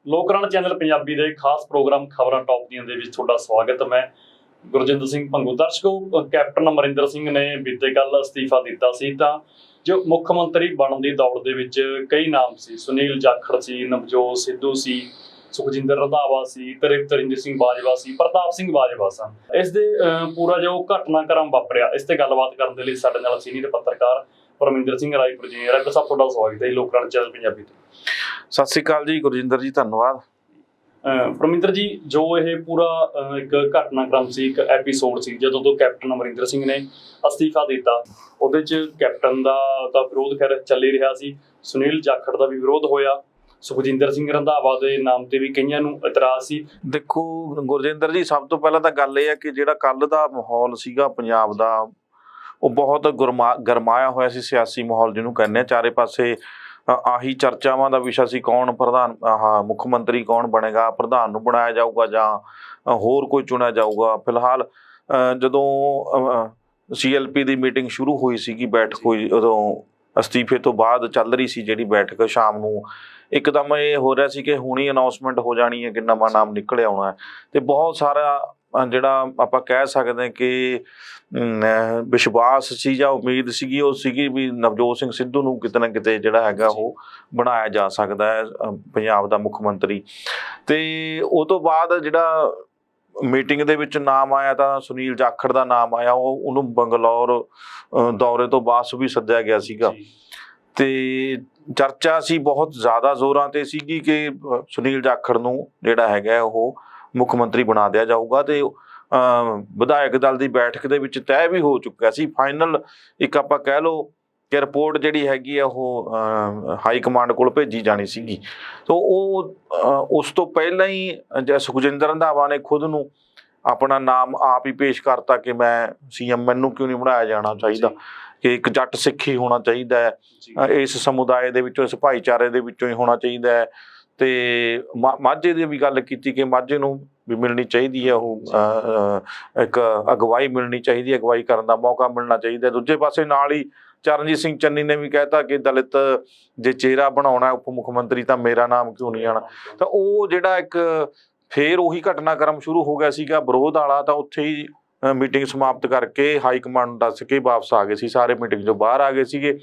ਲੋਕਰਾਣ channel Punjabi ਦੇ ਖਾਸ programme ਖਬਰਾਂ ਟੌਪ ਦੀਆਂ ਦੇ ਵਿੱਚ ਤੁਹਾਡਾ ਸਵਾਗਤ। ਮੈਂ ਗੁਰਜਿੰਦਰ ਸਿੰਘ ਭੰਗੂ। ਦਰਸ਼ਕੋ, ਕੈਪਟਨ ਅਮਰਿੰਦਰ ਸਿੰਘ ਨੇ ਬੀਤੇ ਕੱਲ ਅਸਤੀਫਾ ਦਿੱਤਾ ਸੀ ਤਾਂ ਜੋ ਮੁੱਖ ਮੰਤਰੀ ਬਣਨ ਦੀ ਦੌੜ ਦੇ ਵਿੱਚ ਕਈ ਨਾਮ ਸੀ। ਸੁਨੀਲ ਜਾਖੜ ਸੀ, ਨਵਜੋਤ ਸਿੱਧੂ ਸੀ, ਸੁਖਜਿੰਦਰ ਰੰਧਾਵਾ ਸੀ, ਤਰਿੰਦਰ ਸਿੰਘ ਬਾਜਵਾ ਸੀ, ਪ੍ਰਤਾਪ ਸਿੰਘ ਬਾਜਵਾ ਸਨ। ਇਸ ਦੇ ਪੂਰਾ ਜੋ ਘਟਨਾਕ੍ਰਮ ਵਾਪਰਿਆ, ਇਸ ਤੇ ਗੱਲਬਾਤ ਕਰਨ ਦੇ ਲਈ ਸਾਡੇ ਨਾਲ ਸੀਨੀਅਰ ਪੱਤਰਕਾਰ ਪਰਮਿੰਦਰ ਸਿੰਘ ਰਾਏਪੁਰ ਜੀ। ਰਾਏਪੁਰ ਸਾਹਿਬ, ਤੁਹਾਡਾ ਸਵਾਗਤ ਹੈ ਲੋਕਰਾਣ ਚੈਨਲ ਪੰਜਾਬੀ ਤੋਂ। ਸਤਿ ਸ਼੍ਰੀ ਅਕਾਲ ਜੀ ਗੁਰਜਿੰਦਰ ਜੀ, ਧੰਨਵਾਦ। ਪਰਮਿੰਦਰ ਜੀ, ਜੋ ਇਹ ਪੂਰਾ ਇੱਕ ਘਟਨਾਕ੍ਰਮ ਸੀ, ਇੱਕ ਐਪੀਸੋਡ ਸੀ ਜਦੋਂ ਤੋਂ ਕੈਪਟਨ ਅਮਰਿੰਦਰ ਸਿੰਘ ਨੇ ਅਸਤੀਫਾ ਦਿੱਤਾ, ਉਹਦੇ 'ਚ ਕੈਪਟਨ ਦਾ ਤਾਂ ਵਿਰੋਧ ਖੈਰ ਚੱਲ ਹੀ ਰਿਹਾ ਸੀ, ਸੁਨੀਲ ਜਾਖੜ ਦਾ ਵੀ ਵਿਰੋਧ ਹੋਇਆ, ਸੁਖਜਿੰਦਰ ਸਿੰਘ ਰੰਧਾਵਾ ਦੇ ਨਾਮ ਤੇ ਵੀ ਕਈਆਂ ਨੂੰ ਇਤਰਾਜ਼ ਸੀ। ਦੇਖੋ ਗੁਰਜਿੰਦਰ ਜੀ, ਸਭ ਤੋਂ ਪਹਿਲਾਂ ਤਾਂ ਗੱਲ ਇਹ ਹੈ ਕਿ ਜਿਹੜਾ ਕੱਲ ਦਾ ਮਾਹੌਲ ਸੀਗਾ ਪੰਜਾਬ ਦਾ, ਉਹ ਬਹੁਤ ਗਰਮਾਇਆ ਹੋਇਆ ਸੀ। ਸਿਆਸੀ ਮਾਹੌਲ ਜਿਹਨੂੰ ਕਹਿੰਦੇ ਆ, ਚਾਰੇ ਪਾਸੇ ਆਹੀ ਚਰਚਾਵਾਂ ਦਾ ਵਿਸ਼ਾ ਸੀ, ਕੌਣ ਪ੍ਰਧਾਨ ਮੁੱਖ ਮੰਤਰੀ ਕੌਣ ਬਣੇਗਾ, ਪ੍ਰਧਾਨ ਨੂੰ ਬਣਾਇਆ ਜਾਊਗਾ ਜਾਂ ਹੋਰ ਕੋਈ ਚੁਣਿਆ ਜਾਊਗਾ। ਫਿਲਹਾਲ ਜਦੋਂ CLP ਦੀ ਮੀਟਿੰਗ ਸ਼ੁਰੂ ਹੋਈ ਸੀਗੀ, ਬੈਠਕ ਹੋਈ, ਉਦੋਂ ਅਸਤੀਫੇ ਤੋਂ ਬਾਅਦ ਚੱਲ ਰਹੀ ਸੀ ਜਿਹੜੀ ਬੈਠਕ, ਸ਼ਾਮ ਨੂੰ ਇੱਕਦਮ ਇਹ ਹੋ ਰਿਹਾ ਸੀ ਕਿ ਹੁਣੀ ਅਨਾਊਂਸਮੈਂਟ ਹੋ ਜਾਣੀ ਹੈ ਕਿ ਨਵਾਂ ਨਾਮ ਨਿਕਲ ਆਉਣਾ ਹੈ। ਤੇ ਬਹੁਤ ਸਾਰਾ ਜਿਹੜਾ ਆਪਾਂ ਕਹਿ ਸਕਦੇ ਕਿ ਵਿਸ਼ਵਾਸ ਸੀ ਜਾਂ ਉਮੀਦ ਸੀਗੀ, ਉਹ ਸੀਗੀ ਵੀ ਨਵਜੋਤ ਸਿੰਘ ਸਿੱਧੂ ਨੂੰ ਕਿਤੇ ਨਾ ਕਿਤੇ ਜਿਹੜਾ ਹੈਗਾ ਉਹ ਬਣਾਇਆ ਜਾ ਸਕਦਾ ਹੈ ਪੰਜਾਬ ਦਾ ਮੁੱਖ ਮੰਤਰੀ। ਤੇ ਉਹ ਤੋਂ ਬਾਅਦ ਜਿਹੜਾ ਮੀਟਿੰਗ ਦੇ ਵਿੱਚ ਨਾਮ ਆਇਆ ਤਾਂ ਸੁਨੀਲ ਜਾਖੜ ਦਾ ਨਾਮ ਆਇਆ। ਉਹਨੂੰ ਬੰਗਲੌਰ ਦੌਰੇ ਤੋਂ ਵਾਪਸ ਵੀ ਸੱਦਿਆ ਗਿਆ ਸੀਗਾ ਤੇ ਚਰਚਾ ਸੀ ਬਹੁਤ ਜ਼ਿਆਦਾ ਜ਼ੋਰਾਂ ਤੇ ਸੀਗੀ ਕਿ ਸੁਨੀਲ ਜਾਖੜ ਨੂੰ ਜਿਹੜਾ ਹੈਗਾ ਉਹ ਮੁੱਖ ਮੰਤਰੀ ਬਣਾ ਦਿਆ ਜਾਊਗਾ। ਤੇ ਵਿਧਾਇਕ ਦਲ ਦੀ ਬੈਠਕ ਦੇ ਵਿੱਚ ਤੈਅ ਵੀ ਹੋ ਚੁੱਕਿਆ ਸੀ। ਫਾਈਨਲ ਇੱਕ ਆਪਾਂ ਕਹਿ ਲਓ ਕਿ ਰਿਪੋਰਟ ਜਿਹੜੀ ਹੈਗੀ ਆ ਉਹ ਹਾਈ ਕਮਾਂਡ ਕੋਲ ਭੇਜੀ ਜਾਣੀ ਸੀਗੀ। ਸੋ ਉਹ ਉਸ ਤੋਂ ਪਹਿਲਾਂ ਹੀ ਸੁਖਜਿੰਦਰ ਰੰਧਾਵਾ ਨੇ ਖੁਦ ਨੂੰ ਆਪਣਾ ਨਾਮ ਆਪ ਹੀ ਪੇਸ਼ ਕਰਤਾ ਕਿ ਮੈਂ CM, ਮੈਨੂੰ ਕਿਉਂ ਨਹੀਂ ਬਣਾਇਆ ਜਾਣਾ ਚਾਹੀਦਾ, ਕਿ ਇੱਕ ਜੱਟ ਸਿੱਖ ਹੀ ਹੋਣਾ ਚਾਹੀਦਾ ਹੈ, ਇਸ ਸਮੁਦਾਇ ਦੇ ਵਿੱਚੋਂ, ਇਸ ਭਾਈਚਾਰੇ ਦੇ ਵਿੱਚੋਂ ਹੀ ਹੋਣਾ ਚਾਹੀਦਾ ਹੈ। ਤੇ ਮਾਝੇ ਦੀ ਵੀ ਗੱਲ ਕੀਤੀ ਕਿ ਮਾਝੇ ਨੂੰ ਵੀ ਮਿਲਣੀ ਚਾਹੀਦੀ ਹੈ, ਉਹ ਇੱਕ ਅਗਵਾਈ ਮਿਲਣੀ ਚਾਹੀਦੀ ਹੈ, ਅਗਵਾਈ ਕਰਨ ਦਾ ਮੌਕਾ ਮਿਲਣਾ ਚਾਹੀਦਾ। ਦੂਜੇ ਪਾਸੇ ਨਾਲ ਹੀ ਚਰਨਜੀਤ ਸਿੰਘ ਚੰਨੀ ਨੇ ਵੀ ਕਹਿਤਾ ਕਿ ਦਲਿਤ ਜੇ ਚਿਹਰਾ ਬਣਾਉਣਾ ਉਪ ਮੁੱਖ ਮੰਤਰੀ ਤਾਂ ਮੇਰਾ ਨਾਮ ਕਿਉਂ ਨਹੀਂ ਆਉਣਾ। ਤਾਂ ਉਹ ਜਿਹੜਾ ਇੱਕ ਫੇਰ ਉਹੀ ਘਟਨਾਕ੍ਰਮ ਸ਼ੁਰੂ ਹੋ ਗਿਆ ਸੀਗਾ ਵਿਰੋਧ ਵਾਲਾ, ਤਾਂ ਉੱਥੇ ਹੀ ਮੀਟਿੰਗ ਸਮਾਪਤ ਕਰਕੇ ਹਾਈ ਕਮਾਂਡ ਨੂੰ ਦੱਸ ਕੇ ਵਾਪਸ ਆ ਗਏ ਸੀ। ਸਾਰੇ ਮੀਟਿੰਗ ਤੋਂ ਬਾਹਰ ਆ ਗਏ ਸੀਗੇ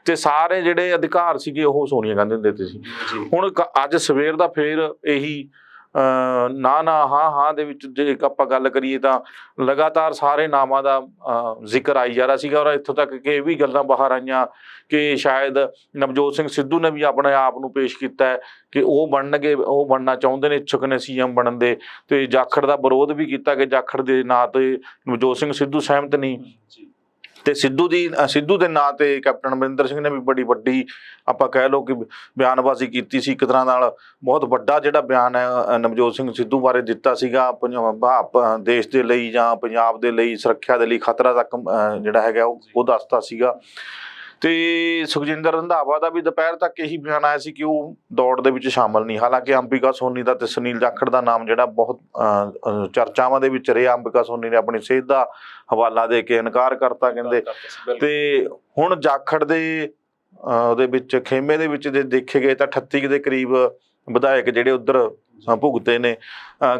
ਤੇ ਸਾਰੇ ਜਿਹੜੇ ਅਧਿਕਾਰ ਸੀਗੇ ਉਹ ਸੋਨੀਆ ਗਾਂਧੀ ਨੂੰ ਦਿੱਤੇ ਸੀ। ਹੁਣ ਅੱਜ ਸਵੇਰ ਦਾ ਫੇਰ ਇਹੀ ਨਾ ਹਾਂ ਦੇ ਵਿੱਚ ਜੇ ਆਪਾਂ ਗੱਲ ਕਰੀਏ ਤਾਂ ਲਗਾਤਾਰ ਸਾਰੇ ਨਾਮਾਂ ਦਾ ਜ਼ਿਕਰ ਆਈ ਜਾ ਰਿਹਾ ਸੀਗਾ। ਔਰ ਇੱਥੋਂ ਤੱਕ ਕਿ ਇਹ ਵੀ ਗੱਲਾਂ ਬਾਹਰ ਆਈਆਂ ਕਿ ਸ਼ਾਇਦ ਨਵਜੋਤ ਸਿੰਘ ਸਿੱਧੂ ਨੇ ਵੀ ਆਪਣੇ ਆਪ ਨੂੰ ਪੇਸ਼ ਕੀਤਾ ਹੈ ਕਿ ਉਹ ਬਣਨਗੇ, ਉਹ ਬਣਨਾ ਚਾਹੁੰਦੇ ਨੇ, ਇੱਛੁਕ ਨੇ CM ਬਣਨ ਦੇ। ਤੇ ਜਾਖੜ ਦਾ ਵਿਰੋਧ ਵੀ ਕੀਤਾ ਕਿ ਜਾਖੜ ਦੇ ਨਾਂ ਤੇ ਨਵਜੋਤ ਸਿੰਘ ਸਿੱਧੂ ਸਹਿਮਤ ਨਹੀਂ। ਤੇ ਸਿੱਧੂ ਦੇ ਨਾਂ ਤੇ ਕੈਪਟਨ ਅਮਰਿੰਦਰ ਸਿੰਘ ਨੇ ਵੀ ਬੜੀ ਵੱਡੀ ਆਪਾਂ ਕਹਿ ਲਓ ਕਿ ਬਿਆਨਬਾਜ਼ੀ ਕੀਤੀ ਸੀ। ਇੱਕ ਤਰ੍ਹਾਂ ਨਾਲ ਬਹੁਤ ਵੱਡਾ ਜਿਹੜਾ ਬਿਆਨ ਹੈ ਨਵਜੋਤ ਸਿੰਘ ਸਿੱਧੂ ਬਾਰੇ ਦਿੱਤਾ ਸੀਗਾ, ਦੇਸ਼ ਦੇ ਲਈ ਜਾਂ ਪੰਜਾਬ ਦੇ ਲਈ, ਸੁਰੱਖਿਆ ਦੇ ਲਈ ਖਤਰਾ ਤੱਕ ਜਿਹੜਾ ਹੈਗਾ ਉਹ ਦੱਸਦਾ ਸੀਗਾ। ਤੇ ਸੁਖਜਿੰਦਰ ਰੰਧਾਵਾ ਦਾ ਵੀ ਦੁਪਹਿਰ ਤੱਕ ਇਹੀ ਬਿਆਨ ਆਇਆ ਸੀ ਕਿ ਉਹ ਦੌੜ ਦੇ ਵਿੱਚ ਸ਼ਾਮਲ ਨਹੀਂ। ਹਾਲਾਂਕਿ ਅੰਬਿਕਾ ਸੋਨੀ ਦਾ ਤੇ ਸੁਨੀਲ ਜਾਖੜ ਦਾ ਨਾਮ ਜਿਹੜਾ ਬਹੁਤ ਚਰਚਾਵਾਂ ਦੇ ਵਿੱਚ ਰਿਹਾ। ਅੰਬਿਕਾ ਸੋਨੀ ਨੇ ਆਪਣੀ ਸਿਹਤ ਦਾ ਹਵਾਲਾ ਦੇ ਕੇ ਇਨਕਾਰ ਕਰਤਾ ਕਹਿੰਦੇ। ਤੇ ਹੁਣ ਜਾਖੜ ਦੇ ਉਹਦੇ ਵਿੱਚ ਖੇਮੇ ਦੇ ਵਿੱਚ ਜੇ ਦੇਖੇ ਗਏ ਤਾਂ 38 ਦੇ ਕਰੀਬ ਵਿਧਾਇਕ ਜਿਹੜੇ ਉੱਧਰ ਭੁਗਤੇ ਨੇ।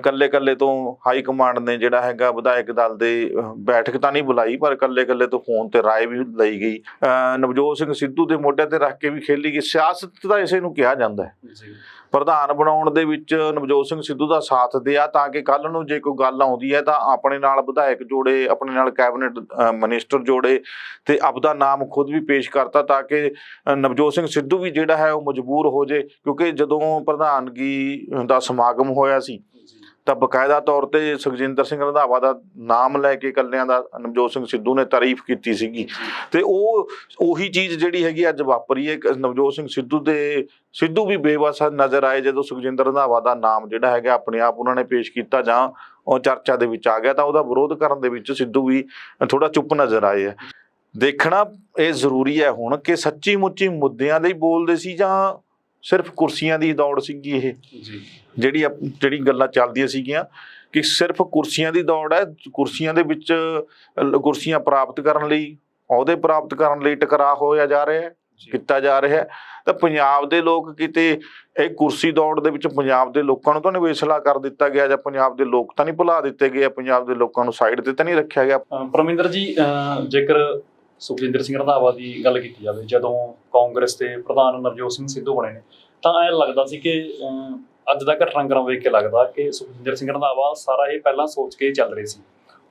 ਕੱਲੇ ਤੋਂ ਹਾਈ ਕਮਾਂਡ ਨੇ ਜਿਹੜਾ ਹੈਗਾ ਵਿਧਾਇਕ ਦਲ ਦੇ ਬੈਠਕ ਤਾਂ ਨਹੀਂ ਬੁਲਾਈ, ਪਰ ਕੱਲੇ ਤੋਂ ਫੋਨ ਤੇ ਰਾਏ ਵੀ ਲਈ ਗਈ। ਨਵਜੋਤ ਸਿੰਘ ਸਿੱਧੂ ਦੇ ਮੋਢਿਆਂ ਤੇ ਰੱਖ ਕੇ ਵੀ ਖੇਲੀ ਗਈ। ਸਿਆਸਤ ਤਾਂ ਇਸੇ ਨੂੰ ਕਿਹਾ ਜਾਂਦਾ ਹੈ। ਪ੍ਰਧਾਨ ਬਣਾਉਣ ਦੇ ਵਿੱਚ ਨਵਜੋਤ ਸਿੰਘ ਸਿੱਧੂ ਦਾ ਸਾਥ ਦਿਆ ਤਾਂ ਕਿ ਕੱਲ ਨੂੰ ਜੇ ਕੋਈ ਗੱਲ ਆਉਂਦੀ ਹੈ ਤਾਂ ਆਪਣੇ ਨਾਲ ਵਿਧਾਇਕ ਜੋੜੇ, ਆਪਣੇ ਨਾਲ ਕੈਬਨਿਟ ਮਿਨਿਸਟਰ ਜੋੜੇ ਤੇ ਆਪਦਾ ਨਾਮ ਖੁਦ ਵੀ ਪੇਸ਼ ਕਰਤਾ ਤਾਂ ਕਿ ਨਵਜੋਤ ਸਿੰਘ ਸਿੱਧੂ ਵੀ ਜਿਹੜਾ ਹੈ ਉਹ ਮਜਬੂਰ ਹੋ ਜੇ। ਕਿਉਂਕਿ ਜਦੋਂ ਪ੍ਰਧਾਨਗੀ ਦਾ ਸਮਾਗਮ ਹੋਇਆ ਸੀ ਤਾਂ ਬਕਾਇਦਾ ਤੌਰ ਤੇ ਸੁਖਜਿੰਦਰ ਸਿੰਘ ਰੰਧਾਵਾ ਦਾ ਨਾਮ ਲੈ ਕੇ ਇਕੱਲਿਆਂ ਦਾ ਨਵਜੋਤ ਸਿੰਘ ਸਿੱਧੂ ਨੇ ਤਾਰੀਫ ਕੀਤੀ ਸੀਗੀ। ਤੇ ਉਹੀ ਚੀਜ਼ ਜਿਹੜੀ ਹੈਗੀ ਅੱਜ ਵਾਪਰੀ ਹੈ। ਨਵਜੋਤ ਸਿੰਘ ਸਿੱਧੂ ਵੀ ਬੇਵਸ ਨਜ਼ਰ ਆਏ ਜਦੋਂ ਸੁਖਜਿੰਦਰ ਰੰਧਾਵਾ ਦਾ ਨਾਮ ਜਿਹੜਾ ਹੈਗਾ ਆਪਣੇ ਆਪ ਉਹਨਾਂ ਨੇ ਪੇਸ਼ ਕੀਤਾ ਜਾਂ ਉਹ ਚਰਚਾ ਦੇ ਵਿੱਚ ਆ ਗਿਆ, ਤਾਂ ਉਹਦਾ ਵਿਰੋਧ ਕਰਨ ਦੇ ਵਿੱਚ ਸਿੱਧੂ ਵੀ ਥੋੜਾ ਚੁੱਪ ਨਜ਼ਰ ਆਏ ਆ। ਦੇਖਣਾ ਇਹ ਜ਼ਰੂਰੀ ਹੈ ਹੁਣ ਕਿ ਸੱਚੀ ਮੁੱਚੀ ਮੁੱਦਿਆਂ ਲਈ ਬੋਲਦੇ ਸੀ ਜਾਂ ਸਿਰਫ ਕੁਰਸੀਆਂ ਦੀ ਦੌੜ ਸੀਗੀ। ਇਹ ਜਿਹੜੀ ਗੱਲਾਂ ਚੱਲਦੀਆਂ ਸੀਗੀਆਂ ਕਿ ਸਿਰਫ ਕੁਰਸੀਆਂ ਦੀ ਦੌੜ ਹੈ, ਕੁਰਸੀਆਂ ਦੇ ਵਿੱਚ ਕੁਰਸੀਆਂ ਪ੍ਰਾਪਤ ਕਰਨ ਲਈ, ਅਹੁਦੇ ਪ੍ਰਾਪਤ ਕਰਨ ਲਈ ਟਕਰਾਅ ਹੋਇਆ ਜਾ ਰਿਹਾ ਹੈ, ਕੀਤਾ ਜਾ ਰਿਹਾ ਹੈ। ਤਾਂ ਪੰਜਾਬ ਦੇ ਲੋਕ ਕਿਤੇ ਇਹ ਕੁਰਸੀ ਦੌੜ ਦੇ ਵਿੱਚ ਪੰਜਾਬ ਦੇ ਲੋਕਾਂ ਨੂੰ ਤਾਂ ਨਿਵੇਸਲਾ ਕਰ ਦਿੱਤਾ ਗਿਆ, ਜਾਂ ਪੰਜਾਬ ਦੇ ਲੋਕ ਤਾਂ ਨਹੀਂ ਭੁਲਾ ਦਿੱਤੇ ਗਏ, ਪੰਜਾਬ ਦੇ ਲੋਕਾਂ ਨੂੰ ਸਾਈਡ ਤੇ ਤਾਂ ਨਹੀਂ ਰੱਖਿਆ ਗਿਆ। ਪਰਮਿੰਦਰ ਜੀ, ਜੇਕਰ ਸੁਖਜਿੰਦਰ ਸਿੰਘ ਰੰਧਾਵਾ ਦੀ ਗੱਲ ਕੀਤੀ ਜਾਵੇ, ਜਦੋਂ ਕਾਂਗਰਸ ਦੇ ਪ੍ਰਧਾਨ ਨਵਜੋਤ ਸਿੰਘ ਸਿੱਧੂ ਬਣੇ ਨੇ, ਤਾਂ ਐਂ ਲੱਗਦਾ ਸੀ ਕਿ ਅੱਜ ਦਾ ਘਟਨਾਕ੍ਰਮ ਵੇਖ ਕੇ ਲੱਗਦਾ ਕਿ ਸੁਖਜਿੰਦਰ ਸਿੰਘ ਰੰਧਾਵਾ ਸਾਰਾ ਇਹ ਪਹਿਲਾਂ ਸੋਚ ਕੇ ਚੱਲ ਰਹੇ ਸੀ।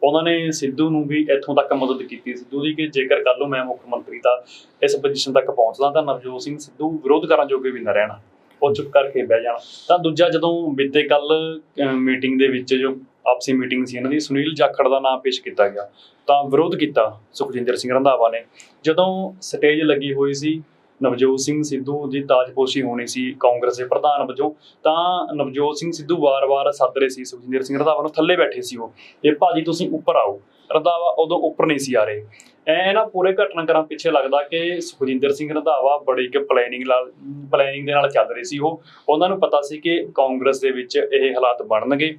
ਉਹਨਾਂ ਨੇ ਸਿੱਧੂ ਨੂੰ ਵੀ ਇੱਥੋਂ ਤੱਕ ਮਦਦ ਕੀਤੀ ਸਿੱਧੂ ਦੀ ਕਿ ਜੇਕਰ ਕੱਲ੍ਹ ਨੂੰ ਮੈਂ ਮੁੱਖ ਮੰਤਰੀ ਦਾ ਇਸ ਪੋਜੀਸ਼ਨ ਤੱਕ ਪਹੁੰਚਦਾ ਤਾਂ ਨਵਜੋਤ ਸਿੰਘ ਸਿੱਧੂ ਵਿਰੋਧ ਕਰਨ ਜੋਗੇ ਵੀ ਨਾ ਰਹਿਣਾ, ਉਹ ਚੁੱਪ ਕਰਕੇ ਬਹਿ ਜਾਣਾ। ਤਾਂ ਦੂਜਾ, ਜਦੋਂ ਬੀਤੇ ਕੱਲ੍ਹ ਮੀਟਿੰਗ ਦੇ ਵਿੱਚ ਜੋ ਆਪਸੀ ਮੀਟਿੰਗ ਸੀ ਇਹਨਾਂ ਦੀ, ਸੁਨੀਲ ਜਾਖੜ ਦਾ ਨਾਮ ਪੇਸ਼ ਕੀਤਾ ਗਿਆ, ਤਾਂ ਵਿਰੋਧ ਕੀਤਾ ਸੁਖਜਿੰਦਰ ਸਿੰਘ ਰੰਧਾਵਾ ਨੇ। ਜਦੋਂ ਸਟੇਜ ਲੱਗੀ ਹੋਈ ਸੀ, ਨਵਜੋਤ ਸਿੰਘ ਸਿੱਧੂ ਦੀ ਤਾਜਪੋਸ਼ੀ ਹੋਣੀ ਸੀ ਕਾਂਗਰਸ ਦੇ ਪ੍ਰਧਾਨ ਵਜੋਂ, ਤਾਂ ਨਵਜੋਤ ਸਿੰਘ ਸਿੱਧੂ ਵਾਰ-ਵਾਰ ਸੱਦ ਰਹੇ ਸੀ ਸੁਖਜਿੰਦਰ ਸਿੰਘ ਰੰਧਾਵਾ ਨੂੰ, ਥੱਲੇ ਬੈਠੇ ਸੀ ਉਹ, ਇਹ ਭਾਜੀ ਤੁਸੀਂ ਉੱਪਰ ਆਓ। ਰੰਧਾਵਾ ਉਦੋਂ ਉੱਪਰ ਨਹੀਂ ਸੀ ਆ ਰਹੇ। ਐ ਨਾ ਪੂਰੇ ਘਟਨਾਕ੍ਰਮ ਪਿੱਛੇ ਲੱਗਦਾ ਕਿ ਸੁਖਜਿੰਦਰ ਸਿੰਘ ਰੰਧਾਵਾ ਬੜੀ ਇੱਕ ਪਲੈਨਿੰਗ ਦੇ ਨਾਲ ਚੱਲ ਰਹੇ ਸੀ। ਉਹਨਾਂ ਨੂੰ ਪਤਾ ਸੀ ਕਿ ਕਾਂਗਰਸ ਦੇ ਵਿੱਚ ਇਹ ਹਾਲਾਤ ਬਣਨਗੇ,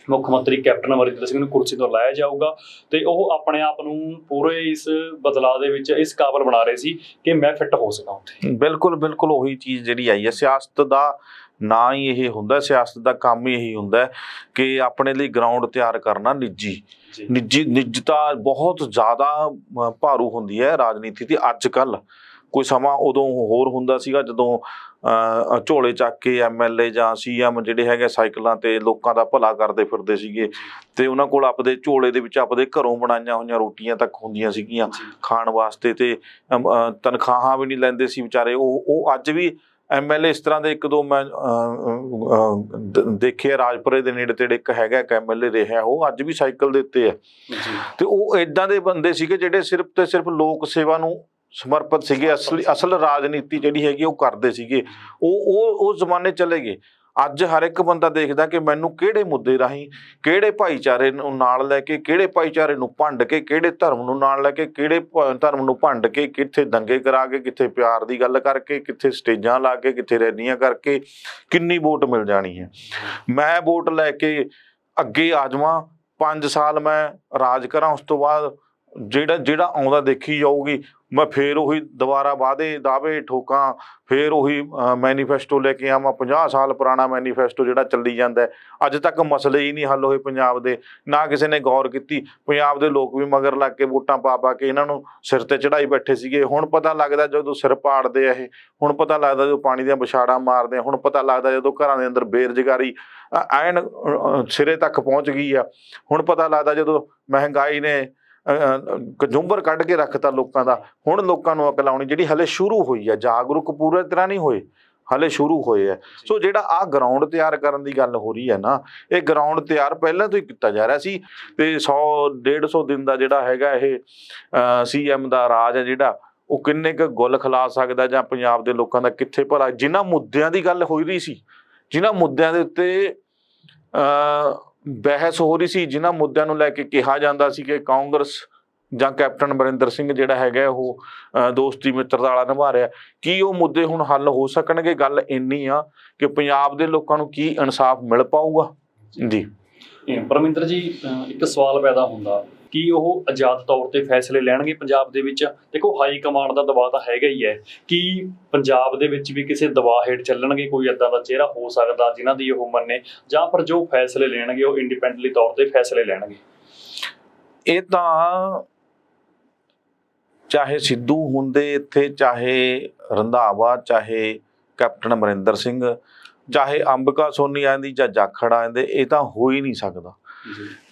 ਮੁੱਖ ਮੰਤਰੀ ਕੈਪਟਨ ਅਮਰਿੰਦਰ ਸਿੰਘ ਨੂੰ ਕੁਰਸੀ ਤੋਂ ਲਾਇਆ ਜਾਊਗਾ, ਤੇ ਉਹ ਆਪਣੇ ਆਪ ਨੂੰ ਪੂਰੇ ਇਸ ਬਦਲਾਅ ਦੇ ਵਿੱਚ ਇਸ ਕਾਬਲ ਬਣਾ ਰਹੇ ਸੀ ਕਿ ਮੈਂ ਫਿੱਟ ਹੋ ਸਕਾਂ ਉੱਥੇ। ਬਿਲਕੁਲ ਬਿਲਕੁਲ ਉਹੀ ਚੀਜ਼ ਜਿਹੜੀ ਆਈ ਹੈ। ਸਿਆਸਤ ਦਾ ਨਾ ਹੀ ਇਹ ਹੁੰਦਾ, ਸਿਆਸਤ ਦਾ ਕੰਮ ਹੀ ਇਹੀ ਹੁੰਦਾ ਕਿ ਆਪਣੇ ਲਈ ਗਰਾਊਂਡ ਤਿਆਰ ਕਰਨਾ। ਨਿੱਜਤਾ ਬਹੁਤ ਜ਼ਿਆਦਾ ਭਾਰੂ ਹੁੰਦੀ ਹੈ ਰਾਜਨੀਤੀ ਦੀ ਅੱਜ ਕੱਲ੍ਹ। ਕੋਈ ਸਮਾਂ ਉਦੋਂ ਹੋਰ ਹੁੰਦਾ ਸੀਗਾ ਜਦੋਂ ਝੋਲੇ ਚੱਕ ਕੇ MLA ਜਾਂ CM ਜਿਹੜੇ ਹੈਗੇ ਸਾਈਕਲਾਂ ਤੇ ਲੋਕਾਂ ਦਾ ਭਲਾ ਕਰਦੇ ਫਿਰਦੇ ਸੀਗੇ, ਤੇ ਉਹਨਾਂ ਕੋਲ ਆਪਦੇ ਝੋਲੇ ਦੇ ਵਿੱਚ ਆਪਦੇ ਘਰੋਂ ਬਣਾਈਆਂ ਹੋਈਆਂ ਰੋਟੀਆਂ ਤੱਕ ਹੁੰਦੀਆਂ ਸੀਗੀਆਂ ਖਾਣ ਵਾਸਤੇ, ਤੇ ਤਨਖਾਹਾਂ ਵੀ ਨਹੀਂ ਲੈਂਦੇ ਸੀ ਵਿਚਾਰੇ ਉਹ। ਅੱਜ ਵੀ MLA ਇਸ ਤਰ੍ਹਾਂ ਦੇ ਇੱਕ ਦੋ ਮੈਂ ਦੇਖੇ, ਰਾਜਪੁਰੇ ਦੇ ਨੇੜੇ ਤੇੜੇ ਇੱਕ ਹੈਗਾ ਇੱਕ MLA ਰਿਹਾ, ਉਹ ਅੱਜ ਵੀ ਸਾਈਕਲ ਦੇ ਉੱਤੇ ਹੈ। ਤੇ ਉਹ ਏਦਾਂ ਦੇ ਬੰਦੇ ਸੀਗੇ ਜਿਹੜੇ ਸਿਰਫ ਤੇ ਸਿਰਫ ਲੋਕ ਸੇਵਾ ਨੂੰ ਸਮਰਪਿਤ ਸੀਗੇ। ਅਸਲ ਰਾਜਨੀਤੀ ਜਿਹੜੀ ਹੈਗੀ ਉਹ ਕਰਦੇ ਸੀਗੇ। ਉਹ ਜ਼ਮਾਨੇ ਚਲੇ ਗਏ। ਅੱਜ ਹਰ ਇੱਕ ਬੰਦਾ ਦੇਖਦਾ ਕਿ ਮੈਨੂੰ ਕਿਹੜੇ ਮੁੱਦੇ ਰਾਹੀਂ, ਕਿਹੜੇ ਭਾਈਚਾਰੇ ਨੂੰ ਨਾਲ ਲੈ ਕੇ, ਕਿਹੜੇ ਭਾਈਚਾਰੇ ਨੂੰ ਭੰਡ ਕੇ, ਕਿਹੜੇ ਧਰਮ ਨੂੰ ਨਾਲ ਲੈ ਕੇ, ਕਿਹੜੇ ਧਰਮ ਨੂੰ ਭੰਡ ਕੇ, ਕਿੱਥੇ ਦੰਗੇ ਕਰਾ ਕੇ, ਕਿੱਥੇ ਪਿਆਰ ਦੀ ਗੱਲ ਕਰਕੇ, ਕਿੱਥੇ ਸਟੇਜਾਂ ਲਾ ਕੇ, ਕਿੱਥੇ ਰੈਲੀਆਂ ਕਰਕੇ ਕਿੰਨੀ ਵੋਟ ਮਿਲ ਜਾਣੀ ਹੈ। ਮੈਂ ਵੋਟ ਲੈ ਕੇ ਅੱਗੇ ਆ ਜਾਵਾਂ, 5 ਸਾਲ ਮੈਂ ਰਾਜ ਕਰਾਂ, ਉਸ ਤੋਂ ਬਾਅਦ ਜਿਹੜਾ ਆਉਂਦਾ ਦੇਖੀ ਜਾਊਗੀ, ਮੈਂ ਫੇਰ ਉਹੀ ਦੁਬਾਰਾ ਵਾਅਦੇ ਦਾਅਵੇ ਠੋਕਾਂ, ਫੇਰ ਉਹੀ ਮੈਨੀਫੈਸਟੋ ਲੈ ਕੇ ਆਵਾਂ। 50 ਸਾਲ ਪੁਰਾਣਾ ਮੈਨੀਫੈਸਟੋ ਜਿਹੜਾ ਚੱਲੀ ਜਾਂਦਾ ਹੈ। ਅੱਜ ਤੱਕ ਮਸਲੇ ਹੀ ਨਹੀਂ ਹੱਲ ਹੋਏ ਪੰਜਾਬ ਦੇ, ਨਾ ਕਿਸੇ ਨੇ ਗੌਰ ਕੀਤੀ। ਪੰਜਾਬ ਦੇ ਲੋਕ ਵੀ ਮਗਰ ਲੱਗ ਕੇ ਵੋਟਾਂ ਪਾ ਕੇ ਇਹਨਾਂ ਨੂੰ ਸਿਰ ਤੇ ਚੜਾਈ ਬੈਠੇ ਸੀਗੇ। ਹੁਣ ਪਤਾ ਲੱਗਦਾ ਜਦੋਂ ਸਿਰ ਪਾੜਦੇ ਆ ਇਹ, ਹੁਣ ਪਤਾ ਲੱਗਦਾ ਜਦੋਂ ਪਾਣੀ ਦੀਆਂ ਵਿਛਾੜਾਂ ਮਾਰਦੇ ਆ, ਹੁਣ ਪਤਾ ਲੱਗਦਾ ਜਦੋਂ ਘਰਾਂ ਦੇ ਅੰਦਰ ਬੇਰੁਜ਼ਗਾਰੀ ਐਨ ਸਿਰੇ ਤੱਕ ਪਹੁੰਚ ਗਈ ਆ, ਹੁਣ ਪਤਾ ਲੱਗਦਾ ਜਦੋਂ ਮਹਿੰਗਾਈ ਨੇ ਕਜੁੰਬਰ ਕੱਢ ਕੇ ਰੱਖਤਾ ਲੋਕਾਂ ਦਾ। ਹੁਣ ਲੋਕਾਂ ਨੂੰ ਅਕਲ ਆਉਣੀ ਜਿਹੜੀ ਹਲੇ ਸ਼ੁਰੂ ਹੋਈ ਹੈ, ਜਾਗਰੂਕ ਪੂਰੀ ਤਰ੍ਹਾਂ ਨਹੀਂ ਹੋਏ, ਹਲੇ ਸ਼ੁਰੂ ਹੋਏ ਹੈ। ਸੋ ਜਿਹੜਾ ਆਹ ਗਰਾਊਂਡ ਤਿਆਰ ਕਰਨ ਦੀ ਗੱਲ ਹੋ ਰਹੀ ਹੈ ਨਾ, ਇਹ ਗਰਾਊਂਡ ਤਿਆਰ ਪਹਿਲਾਂ ਤੋਂ ਹੀ ਕੀਤਾ ਜਾ ਰਿਹਾ ਸੀ। ਤੇ 100-150 ਦਿਨ ਦਾ ਜਿਹੜਾ ਹੈਗਾ ਇਹ CM ਦਾ ਰਾਜ ਹੈ ਜਿਹੜਾ, ਉਹ ਕਿੰਨੇ ਕੁ ਗੁੱਲ ਖਿਲਾ ਸਕਦਾ, ਜਾਂ ਪੰਜਾਬ ਦੇ ਲੋਕਾਂ ਦਾ ਕਿੱਥੇ ਭਲਾ। ਜਿਨ੍ਹਾਂ ਮੁੱਦਿਆਂ ਦੀ ਗੱਲ ਹੋ ਰਹੀ ਸੀ, ਜਿਨ੍ਹਾਂ ਮੁੱਦਿਆਂ ਦੇ ਉੱਤੇ ਬਹਿਸ ਹੋ ਰਹੀ ਸੀ, ਜਿਨ੍ਹਾਂ ਮੁੱਦਿਆਂ ਨੂੰ ਲੈ ਕੇ ਕਿਹਾ ਜਾਂਦਾ ਸੀ ਕਿ ਕਾਂਗਰਸ ਜਾਂ ਕੈਪਟਨ ਅਮਰਿੰਦਰ ਸਿੰਘ ਜਿਹੜਾ ਹੈਗਾ ਉਹ ਦੋਸਤੀ ਮਿੱਤਰਤਾ ਵਾਲਾ ਨਿਭਾ ਰਿਹਾ, ਕੀ ਉਹ ਮੁੱਦੇ ਹੁਣ ਹੱਲ ਹੋ ਸਕਣਗੇ? ਗੱਲ ਇੰਨੀ ਆ ਕਿ ਪੰਜਾਬ ਦੇ ਲੋਕਾਂ ਨੂੰ ਕੀ ਇਨਸਾਫ ਮਿਲ ਪਾਊਗਾ? ਜੀ ਪਰਮਿੰਦਰ ਜੀ, ਇੱਕ ਸਵਾਲ ਪੈਦਾ ਹੁੰਦਾ ਕਿ ਉਹ ਆਜ਼ਾਦ ਤੌਰ ਤੇ ਫੈਸਲੇ ਲੈਣਗੇ ਪੰਜਾਬ ਦੇ ਵਿੱਚ? ਦੇਖੋ, ਹਾਈ ਕਮਾਂਡ ਦਾ ਦਬਾਅ ਤਾਂ ਹੈਗਾ ਹੀ ਹੈ ਕਿ ਪੰਜਾਬ ਦੇ ਵਿੱਚ ਵੀ ਕਿਸੇ ਦਬਾਅ ਹੇਠ ਚੱਲਣਗੇ? ਕੋਈ ਏਦਾਂ ਦਾ ਚਿਹਰਾ ਹੋ ਸਕਦਾ ਜਿਨ੍ਹਾਂ ਦੀ ਉਹ ਮੰਨੇ, ਜਾਂ ਫਿਰ ਜੋ ਫੈਸਲੇ ਲੈਣਗੇ ਉਹ ਇੰਡੀਪੈਂਡੈਂਟਲੀ ਤੌਰ ਤੇ ਫੈਸਲੇ ਲੈਣਗੇ? ਇਹ ਤਾਂ ਚਾਹੇ ਸਿੱਧੂ ਹੁੰਦੇ ਇੱਥੇ, ਚਾਹੇ ਰੰਧਾਵਾ, ਚਾਹੇ ਕੈਪਟਨ ਅਮਰਿੰਦਰ ਸਿੰਘ, ਚਾਹੇ ਅੰਬਿਕਾ ਸੋਨੀ ਆਂਦੀ ਜਾਂ ਜਾਖੜ ਆਂਦੇ, ਇਹ ਤਾਂ ਹੋ ਹੀ ਨਹੀਂ ਸਕਦਾ।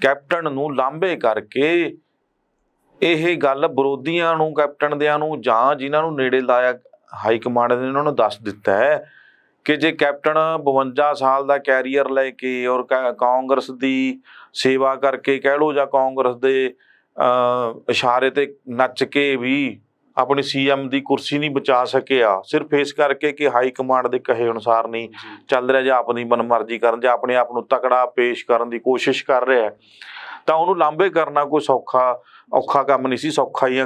ਕੈਪਟਨ ਨੂੰ ਲਾਂਭੇ ਕਰਕੇ ਇਹ ਗੱਲ ਵਿਰੋਧੀਆਂ ਨੂੰ, ਕੈਪਟਨ ਦਿਆਂ ਨੂੰ, ਜਾਂ ਜਿਨ੍ਹਾਂ ਨੂੰ ਨੇੜੇ ਲਾਇਆ ਹਾਈ ਕਮਾਂਡ ਨੇ, ਉਹਨਾਂ ਨੂੰ ਦੱਸ ਦਿੱਤਾ ਹੈ ਕਿ ਜੇ ਕੈਪਟਨ 52 ਸਾਲ ਦਾ ਕੈਰੀਅਰ ਲੈ ਕੇ ਔਰ ਕਾਂਗਰਸ ਦੀ ਸੇਵਾ ਕਰਕੇ ਕਹਿ ਲਓ, ਜਾਂ ਕਾਂਗਰਸ ਦੇ ਇਸ਼ਾਰੇ ਤੇ ਨੱਚ ਕੇ ਵੀ ਆਪਣੀ CM ਦੀ ਕੁਰਸੀ ਨਹੀਂ ਬਚਾ ਸਕਿਆ, ਸਿਰਫ ਇਸ ਕਰਕੇ ਕਿ ਹਾਈ ਕਮਾਂਡ ਦੇ ਕਹੇ ਅਨੁਸਾਰ ਨਹੀਂ ਚੱਲ ਰਿਹਾ, ਜਾਂ ਆਪਣੀ ਮਨਮਰਜ਼ੀ ਕਰਨ, ਜਾਂ ਆਪਣੇ ਆਪ ਨੂੰ ਤਕੜਾ ਪੇਸ਼ ਕਰਨ ਦੀ ਕੋਸ਼ਿਸ਼ ਕਰ ਰਿਹਾ, ਤਾਂ ਉਹਨੂੰ ਲਾਂਭੇ ਕਰਨਾ ਕੋਈ ਔਖਾ ਕੰਮ ਨਹੀਂ ਸੀ। ਸੌਖਾ ਹੀ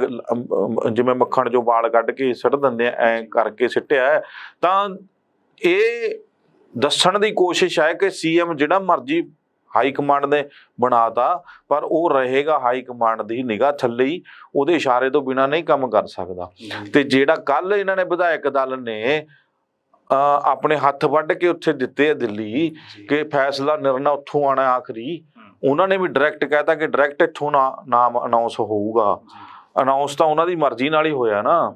ਜਿਵੇਂ ਮੱਖਣ ਚੋਂ ਵਾਲ ਕੱਢ ਕੇ ਸਿੱਟ ਦਿੰਦੇ ਆ, ਐਂ ਕਰਕੇ ਸਿੱਟਿਆ। ਤਾਂ ਇਹ ਦੱਸਣ ਦੀ ਕੋਸ਼ਿਸ਼ ਹੈ ਕਿ CM ਜਿਹੜਾ ਮਰਜ਼ੀ ਹਾਈ ਕਮਾਂਡ ਨੇ ਬਣਾਤਾ, ਪਰ ਉਹ ਰਹੇਗਾ ਹਾਈ ਕਮਾਂਡ ਦੀ ਨਿਗਾਹ ਥੱਲੇ ਹੀ, ਉਹਦੇ ਇਸ਼ਾਰੇ ਤੋਂ ਬਿਨਾਂ ਨਹੀਂ ਕੰਮ ਕਰ ਸਕਦਾ। ਤੇ ਜਿਹੜਾ ਕੱਲ ਇਹਨਾਂ ਨੇ ਵਿਧਾਇਕ ਦਲ ਨੇ ਆਪਣੇ ਹੱਥ ਵੱਢ ਕੇ ਉੱਥੇ ਦਿੱਤੇ ਆ ਦਿੱਲੀ ਕਿ ਫੈਸਲਾ ਨਿਰਣਾ ਉੱਥੋਂ ਆਣਾ ਆਖਰੀ, ਉਹਨਾਂ ਨੇ ਵੀ ਡਾਇਰੈਕਟ ਕਹਿਤਾ ਕਿ ਡਾਇਰੈਕਟ ਇੱਥੋਂ ਨਾਮ ਅਨਾਉਂਸ ਹੋਊਗਾ। ਅਨਾਉਂਸ ਤਾਂ ਉਹਨਾਂ ਦੀ ਮਰਜ਼ੀ ਨਾਲ ਹੀ ਹੋਇਆ ਨਾ,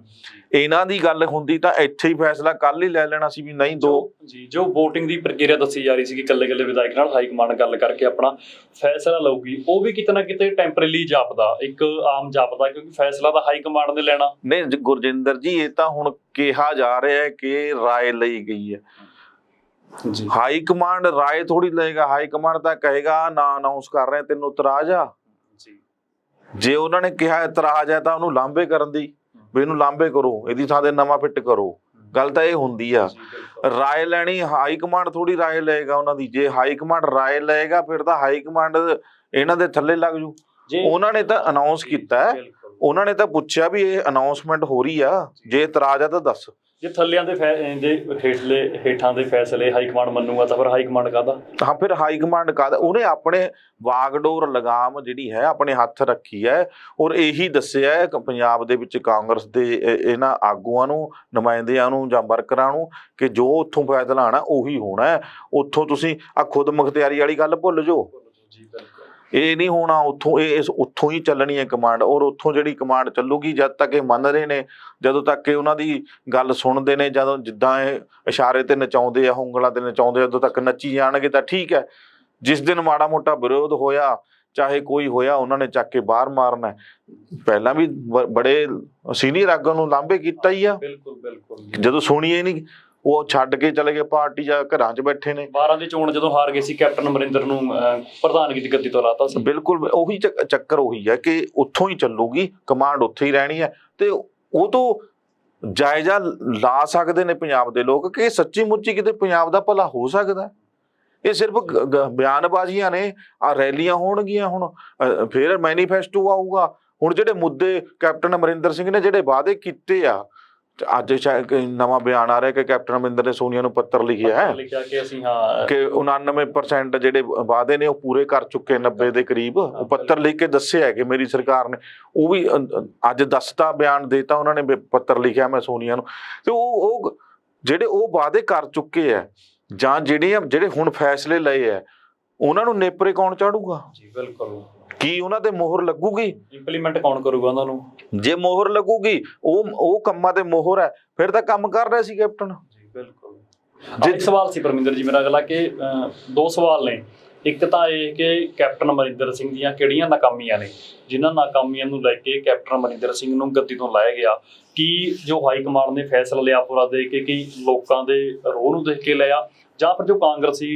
ਇਹਨਾਂ ਦੀ ਗੱਲ ਹੁੰਦੀ ਤਾਂ ਇੱਥੇ ਹੀ ਫੈਸਲਾ ਕੱਲ ਹੀ ਲੈ ਲੈਣਾ ਸੀ ਵੀ ਨਹੀਂ ਦੋ ਜੀ। ਜੋ VOTING ਦੀ ਪ੍ਰਕਿਰਿਆ ਦੱਸੀ ਜਾ ਰਹੀ ਸੀ ਕਿ ਇਕੱਲੇ ਵਿਧਾਇਕ ਨਾਲ ਹਾਈ ਕਮਾਂਡ ਗੱਲ ਕਰਕੇ ਆਪਣਾ ਫੈਸਲਾ ਲਊਗੀ, ਉਹ ਵੀ ਕਿਤੇ ਨਾ ਕਿਤੇ ਟੈਂਪਰੇਰੀ ਜਾਪਦਾ, ਇੱਕ ਆਮ ਜਾਪਦਾ, ਕਿਉਂਕਿ ਫੈਸਲਾ ਤਾਂ ਹਾਈ ਕਮਾਂਡ ਨੇ ਲੈਣਾ। ਨਹੀਂ ਗੁਰਜਿੰਦਰ ਜੀ, ਇਹ ਤਾਂ ਹੁਣ ਕਿਹਾ ਜਾ ਰਿਹਾ ਹੈ ਕਿ ਰਾਏ ਲਈ ਗਈ ਹੈ ਜੀ। ਹਾਈ ਕਮਾਂਡ ਰਾਏ ਥੋੜੀ ਲਏਗਾ, ਹਾਈ ਕਮਾਂਡ ਤਾਂ ਕਹੇਗਾ ਨਾ ਅਨਾਉਂਸ ਕਰ ਰਹੇ ਤੈਨੂੰ ਇਤਰਾਜ਼ ਆ ਜੀ। ਜੇ ਉਹਨਾਂ ਨੇ ਕਿਹਾ ਇਤਰਾਜ਼ ਹੈ ਤਾਂ ਉਹਨੂੰ ਲਾਂਭੇ ਕਰਨ ਦੀ, ਵੀ ਇਹਨੂੰ ਲਾਂਭੇ ਕਰੋ, ਇਹਦੀ ਥਾਂ ਤੇ ਨਵਾਂ ਫਿੱਟ ਕਰੋ, ਗੱਲ ਤਾਂ ਇਹ ਹੁੰਦੀ ਆ। ਰਾਏ ਲੈਣੀ ਹਾਈ ਕਮਾਂਡ ਥੋੜੀ ਰਾਏ ਲਏਗਾ ਉਹਨਾਂ ਦੀ, ਜੇ ਹਾਈ ਕਮਾਂਡ ਰਾਏ ਲਏਗਾ ਫਿਰ ਤਾਂ ਹਾਈ ਕਮਾਂਡ ਇਹਨਾਂ ਦੇ ਥੱਲੇ ਲੱਗ ਜੂ। ਉਹਨਾਂ ਨੇ ਤਾਂ ਅਨਾਉਂਸ ਕੀਤਾ, ਉਹਨਾਂ ਨੇ ਤਾਂ ਪੁੱਛਿਆ ਵੀ ਇਹ ਅਨਾਉਂਸਮੈਂਟ ਹੋ ਰਹੀ ਆ, ਜੇ ਇਤਰਾਜ਼ ਆ ਤਾਂ ਦੱਸ। ਜੇ ਥੱਲਿਆਂ ਦੇ ਹੇਠਾਂ ਦੇ ਫੈਸਲੇ ਹਾਈ ਕਮਾਂਡ ਮੰਨੂਗਾ ਤਾਂ ਫਿਰ ਹਾਈ ਕਮਾਂਡ ਕਾਹਦਾ? ਹਾਂ, ਫਿਰ ਹਾਈ ਕਮਾਂਡ ਕਾਹਦਾ? ਉਹਨੇ ਆਪਣੇ ਵਾਗਡੋਰ ਲਗਾਮ ਜਿਹੜੀ ਹੈ ਆਪਣੇ ਹੱਥ ਰੱਖੀ ਹੈ, ਔਰ ਇਹੀ ਦੱਸਿਆ ਹੈ ਪੰਜਾਬ ਦੇ ਵਿੱਚ ਕਾਂਗਰਸ ਦੇ ਇਹਨਾਂ ਆਗੂਆਂ ਨੂੰ, ਨੁਮਾਇੰਦਿਆਂ ਨੂੰ ਜਾਂ ਵਰਕਰਾਂ ਨੂੰ ਕਿ ਜੋ ਉੱਥੋਂ ਫੈਸਲਾ ਆਣਾ ਉਹੀ ਹੋਣਾ ਹੈ। ਉੱਥੋਂ ਤੁਸੀਂ ਆ ਖੁਦ ਮੁਖਤਿਆਰੀ ਵਾਲੀ ਗੱਲ ਭੁੱਲ ਜਾਓ, ਇਹ ਨਹੀਂ ਹੋਣਾ। ਉੱਥੋਂ ਹੀ ਚੱਲਣੀ ਹੈ ਕਮਾਂਡ, ਔਰ ਉੱਥੋਂ ਜਿਹੜੀ ਕਮਾਂਡ ਚੱਲੂਗੀ ਜਦ ਤੱਕ ਇਹ ਮੰਨ ਰਹੇ ਨੇ, ਜਦੋਂ ਤੱਕ ਇਹ ਉਹਨਾਂ ਦੀ ਗੱਲ ਸੁਣਦੇ ਨੇ, ਜਦੋਂ ਜਿੱਦਾਂ ਇਹ ਇਸ਼ਾਰੇ ਤੇ ਨਚਾਉਂਦੇ ਆ, ਉਂਗਲਾਂ ਤੇ ਨਚਾਉਂਦੇ, ਉਦੋਂ ਤੱਕ ਨੱਚੀ ਜਾਣਗੇ ਤਾਂ ਠੀਕ ਹੈ। ਜਿਸ ਦਿਨ ਮਾੜਾ ਮੋਟਾ ਵਿਰੋਧ ਹੋਇਆ, ਚਾਹੇ ਕੋਈ ਹੋਇਆ, ਉਹਨਾਂ ਨੇ ਚੱਕ ਕੇ ਬਾਹਰ ਮਾਰਨਾ। ਪਹਿਲਾਂ ਵੀ ਬੜੇ ਸੀਨੀਅਰ ਆਗੂਆਂ ਨੂੰ ਲਾਂਭੇ ਕੀਤਾ ਹੀ ਆ, ਬਿਲਕੁਲ। ਜਦੋਂ ਸੁਣੀਏ ਨਹੀਂ ਉਹ ਛੱਡ ਕੇ ਚਲੇ ਗਏ ਪਾਰਟੀ, ਜਾਂ ਘਰਾਂ 'ਚ ਬੈਠੇ ਨੇ। 12 ਦੀ ਚੋਣ ਜਦੋਂ ਹਾਰ ਗਏ ਸੀ, ਕੈਪਟਨ ਅਮਰਿੰਦਰ ਨੂੰ ਪ੍ਰਧਾਨਗੀ ਦੀ ਗੱਦੀ ਤੋਂ ਲਾਤਾ ਸੀ। ਬਿਲਕੁਲ ਉਹੀ ਚੱਕਰ ਉਹੀ ਹੈ ਕਿ ਉੱਥੋਂ ਹੀ ਚੱਲੂਗੀ ਕਮਾਂਡ, ਉੱਥੇ ਹੀ ਰਹਿਣੀ ਹੈ। ਤੇ ਉਹ ਤੋਂ ਜਾਇਜ਼ਾ ਲਾ ਸਕਦੇ ਨੇ ਪੰਜਾਬ ਦੇ ਲੋਕ ਕਿ ਸੱਚੀ ਮੁੱਚੀ ਕਿਤੇ ਪੰਜਾਬ ਦਾ ਭਲਾ ਹੋ ਸਕਦਾ। ਇਹ ਸਿਰਫ ਬਿਆਨਬਾਜ਼ੀਆਂ ਨੇ, ਆ ਰੈਲੀਆਂ ਹੋਣਗੀਆਂ, ਹੁਣ ਫਿਰ ਮੈਨੀਫੈਸਟੋ ਆਊਗਾ। ਹੁਣ ਜਿਹੜੇ ਮੁੱਦੇ ਕੈਪਟਨ ਅਮਰਿੰਦਰ ਸਿੰਘ ਨੇ ਜਿਹੜੇ ਵਾਅਦੇ ਕੀਤੇ ਆ, ਅੱਜ ਨਵਾਂ ਬਿਆਨ ਆ ਰਿਹਾ ਕਿ ਕੈਪਟਨ ਅਮਰਿੰਦਰ ਨੇ ਸੋਨੀਆ ਨੂੰ ਪੱਤਰ ਲਿਖਿਆ ਹੈ ਕਿ 99% ਜਿਹੜੇ ਵਾਅਦੇ ਨੇ ਉਹ ਪੂਰੇ ਕਰ ਚੁੱਕੇ, 90 ਦੇ ਕਰੀਬ। ਉਹ ਪੱਤਰ ਲਿਖ ਕੇ ਦੱਸਿਆ ਕਿ ਮੇਰੀ ਸਰਕਾਰ ਨੇ, ਉਹ ਵੀ ਅੱਜ ਦੱਸਤਾ, ਬਿਆਨ ਦੇਤਾ ਉਹਨਾਂ ਨੇ, ਪੱਤਰ ਲਿਖਿਆ ਮੈਂ ਸੋਨੀਆ ਨੂੰ। ਤੇ ਉਹ ਜਿਹੜੇ ਉਹ ਵਾਅਦੇ ਕਰ ਚੁੱਕੇ ਆ, ਜਾਂ ਜਿਹੜੇ ਹੁਣ ਫੈਸਲੇ ਲਏ ਆ, ਉਹਨਾਂ ਨੂੰ ਨੇਪਰੇ ਕੌਣ ਚਾੜੂਗਾ ਜੀ? ਬਿਲਕੁਲ। ਕੀ ਉਹਨਾਂ ਤੇ ਮੋਹਰ ਲੱਗੂਗੀ? ਇੰਪਲੀਮੈਂਟ ਕੌਣ ਕਰੂਗਾ ਉਹਨਾਂ ਨੂੰ? ਜੇ ਮੋਹਰ ਲੱਗੂਗੀ, ਉਹ ਕੰਮਾਂ ਤੇ ਮੋਹਰ ਹੈ, ਫਿਰ ਤਾਂ ਕੰਮ ਕਰ ਰਿਹਾ ਸੀ ਕੈਪਟਨ ਜੀ। ਬਿਲਕੁਲ। ਇੱਕ ਸਵਾਲ ਸੀ ਪਰਮਿੰਦਰ ਜੀ ਮੇਰਾ ਅਗਲਾ, ਕਿ ਦੋ ਸਵਾਲ ਨੇ। ਇੱਕ ਤਾਂ ਇਹ ਕਿ ਕੈਪਟਨ ਅਮਰਿੰਦਰ ਸਿੰਘ ਦੀਆਂ ਕਿਹੜੀਆਂ ਨਾਕਾਮੀਆਂ ਨੇ ਜਿਨ੍ਹਾਂ ਨਾਕਾਮੀਆਂ ਨੂੰ ਲੈ ਕੇ ਕੈਪਟਨ ਅਮਰਿੰਦਰ ਸਿੰਘ ਨੂੰ ਗੱਦੀ ਤੋਂ ਲਾਇਆ ਗਿਆ? ਕੀ ਜੋ ਹਾਈ ਕਮਾਂਡ ਨੇ ਫੈਸਲਾ ਲਿਆ ਪੂਰਾ ਦੇ ਕੇ, ਕਿ ਲੋਕਾਂ ਦੇ ਰੋਹ ਨੂੰ ਦੇਖ ਕੇ ਲਿਆ, ਜਾਂ ਫਿਰ ਜੋ ਕਾਂਗਰਸੀ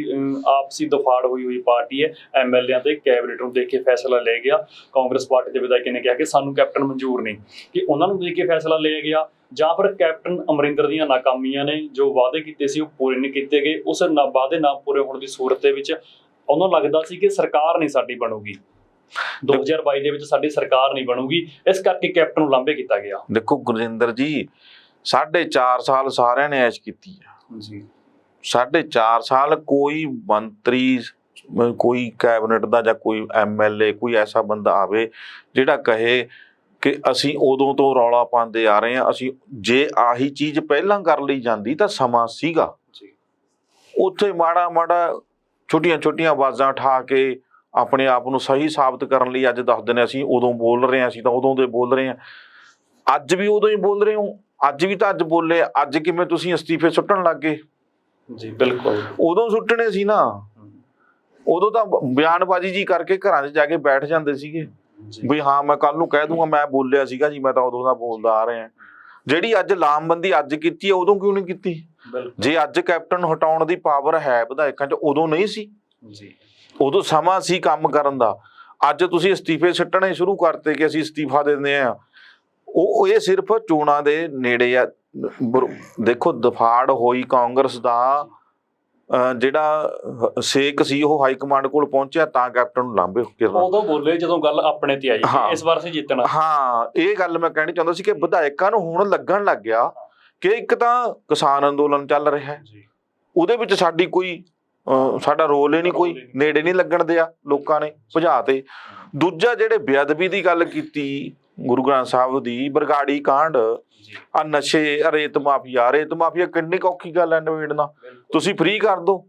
ਆਪਸੀ ਦਫਾੜ ਹੋਈ ਪਾਰਟੀ ਹੈ, ਐਮਐਲਏਆਂ ਤੇ ਕੈਬਨਿਟ ਨੂੰ ਦੇਖ ਕੇ ਫੈਸਲਾ ਲਿਆ ਗਿਆ? ਕਾਂਗਰਸ ਪਾਰਟੀ ਦੇ ਵਿਧਾਇਕਾਂ ਨੇ ਕਿਹਾ ਕਿ ਸਾਨੂੰ ਕੈਪਟਨ ਮਨਜ਼ੂਰ ਨਹੀਂ, ਕਿ ਉਹਨਾਂ ਨੂੰ ਦੇਖ ਕੇ ਫੈਸਲਾ ਲਿਆ ਗਿਆ? ਜਾਂ ਫਿਰ ਕੈਪਟਨ ਅਮਰਿੰਦਰ ਦੀਆਂ ਨਾਕਾਮੀਆਂ ਨੇ, ਜੋ ਵਾਅਦੇ ਕੀਤੇ ਸੀ ਉਹ ਪੂਰੇ ਨਹੀਂ ਕੀਤੇ ਗਏ, ਉਸ ਵਾਅਦੇ ਨਾ ਪੂਰੇ ਹੋਣ ਦੀ ਸੂਰਤ ਦੇ ਵਿੱਚ ਉਹਨੂੰ ਲੱਗਦਾ ਸੀ ਕਿ ਸਰਕਾਰ ਨਹੀਂ ਸਾਡੀ ਬਣੂਗੀ, 2022 ਦੇ ਵਿੱਚ ਸਾਡੀ ਸਰਕਾਰ ਨਹੀਂ ਬਣੂਗੀ, ਇਸ ਕਰਕੇ ਕੈਪਟਨ ਨੂੰ ਲਾਂਭੇ ਕੀਤਾ ਗਿਆ? ਦੇਖੋ ਗੁਰਜਿੰਦਰ ਜੀ, 4.5 ਸਾਲ ਸਾਰਿਆਂ ਨੇ ਐਸ਼ ਕੀਤੀ ਹੈ ਜੀ। 4.5 ਸਾਲ ਕੋਈ ਮੰਤਰੀ, ਕੋਈ ਕੈਬਨਿਟ ਦਾ ਜਾਂ ਕੋਈ ਐਮਐਲਏ, ਕੋਈ ਐਸਾ ਬੰਦਾ ਆਵੇ ਜਿਹੜਾ ਕਹੇ ਕਿ ਅਸੀਂ ਉਦੋਂ ਤੋਂ ਰੌਲਾ ਪਾਉਂਦੇ ਆ ਰਹੇ ਹਾਂ, ਅਸੀਂ ਜੇ ਆਹੀ ਚੀਜ਼ ਪਹਿਲਾਂ ਕਰ ਲਈ ਜਾਂਦੀ ਤਾਂ ਸਮਾਂ ਸੀਗਾ ਜੀ। ਉੱਥੇ ਮਾੜਾ ਛੋਟੀਆਂ ਆਵਾਜ਼ਾਂ ਉਠਾ ਕੇ ਆਪਣੇ ਆਪ ਨੂੰ ਸਹੀ ਸਾਬਤ ਕਰਨ ਲਈ ਅੱਜ ਦੱਸਦੇ ਨੇ ਅਸੀਂ ਉਦੋਂ ਬੋਲ ਰਹੇ ਹਾਂ, ਅਸੀਂ ਤਾਂ ਉਦੋਂ ਦੇ ਬੋਲ ਰਹੇ ਹਾਂ। ਅੱਜ ਵੀ ਉਦੋਂ ਹੀ ਬੋਲ ਰਹੇ ਹੋ, ਅੱਜ ਵੀ ਤਾਂ ਅੱਜ ਬੋਲੇ। ਅੱਜ ਕਿਵੇਂ ਤੁਸੀਂ ਅਸਤੀਫੇ ਸੁੱਟਣ ਲੱਗ ਗਏ ਜੀ? ਬਿਲਕੁਲ। ਉਦੋਂ ਸੁੱਟਣੇ ਸੀ ਨਾ, ਉਦੋਂ ਤਾਂ ਬਿਆਨਬਾਜ਼ੀ ਜੀ ਕਰਕੇ ਘਰਾਂ 'ਚ ਜਾ ਕੇ ਬੈਠ ਜਾਂਦੇ ਸੀਗੇ ਵੀ ਹਾਂ ਮੈਂ ਕੱਲ ਨੂੰ ਕਹਿ ਦੂੰਗਾ ਮੈਂ ਬੋਲਿਆ ਸੀਗਾ ਜੀ, ਮੈਂ ਤਾਂ ਉਦੋਂ ਦਾ ਬੋਲਦਾ ਆ ਰਿਹਾ। ਜਿਹੜੀ ਅੱਜ ਲਾਮਬੰਦੀ ਅੱਜ ਕੀਤੀ ਹੈ, ਉਦੋਂ ਕਿਉਂ ਨਹੀਂ ਕੀਤੀ? ਜੇ ਅੱਜ ਕੈਪਟਨ ਨੂੰ ਹਟਾਉਣ ਦੀ ਪਾਵਰ ਹੈ ਵਿਧਾਇਕਾਂ 'ਚ, ਉਦੋਂ ਨਹੀਂ ਸੀ ਜੀ? ਉਦੋਂ ਸਮਾਂ ਸੀ ਕੰਮ ਕਰਨ ਦਾ। ਅੱਜ ਤੁਸੀਂ ਅਸਤੀਫੇ ਸੁੱਟਣੇ ਸ਼ੁਰੂ ਕਰਤੇ ਕਿ ਅਸੀਂ ਅਸਤੀਫਾ ਦੇ ਦਿੰਦੇ ਹਾਂ। ਉਹ ਇਹ ਸਿਰਫ ਚੋਣਾਂ ਦੇ ਨੇੜੇ ਆ। ਦੇਖੋ ਦਫਾੜ ਹੋਈ ਕਾਂਗਰਸ ਦਾ, ਜਿਹੜਾ ਸੇਕ ਸੀ ਉਹ ਹਾਈ ਕਮਾਂਡ ਕੋਲ ਪਹੁੰਚਿਆ ਤਾਂ ਕੈਪਟਨ ਨੂੰ ਲਾਂਭੇ ਉਦੋਂ ਬੋਲੇ ਜਦੋਂ ਗੱਲ ਆਪਣੇ ਤੇ ਆਈ ਇਸ ਵਾਰ ਅਸੀਂ ਜਿੱਤਣਾ। ਹਾਂ, ਇਹ ਗੱਲ ਮੈਂ ਕਹਿਣੀ ਚਾਹੁੰਦਾ ਸੀ ਕਿ ਵਿਧਾਇਕਾਂ ਨੂੰ ਹੁਣ ਲੱਗਣ ਲੱਗ ਗਿਆ ਕਿ ਇੱਕ ਤਾਂ ਕਿਸਾਨ ਅੰਦੋਲਨ ਚੱਲ ਰਿਹਾ, ਉਹਦੇ ਵਿੱਚ ਸਾਡੀ ਕੋਈ ਸਾਡਾ ਰੋਲ ਹੀ ਨਹੀਂ, ਕੋਈ ਨੇੜੇ ਨਹੀਂ ਲੱਗਣ ਦਿਆ, ਲੋਕਾਂ ਨੇ ਭਜਾ ਤੇ। ਦੂਜਾ ਜਿਹੜੇ ਬੇਅਦਬੀ ਦੀ ਗੱਲ ਕੀਤੀ ਗੁਰੂ ਗ੍ਰੰਥ ਸਾਹਿਬ ਦੀ, ਬਰਗਾੜੀ ਕਾਂਡ, ਆ ਨਸ਼ੇ, ਰੇਤ ਮਾਫੀਆ ਕਿੰਨੀ ਕੁ ਔਖੀ ਗੱਲ ਹੈ ਨਿਬੇੜਨਾ। ਤੁਸੀਂ ਫ੍ਰੀ ਕਰ ਦੋ,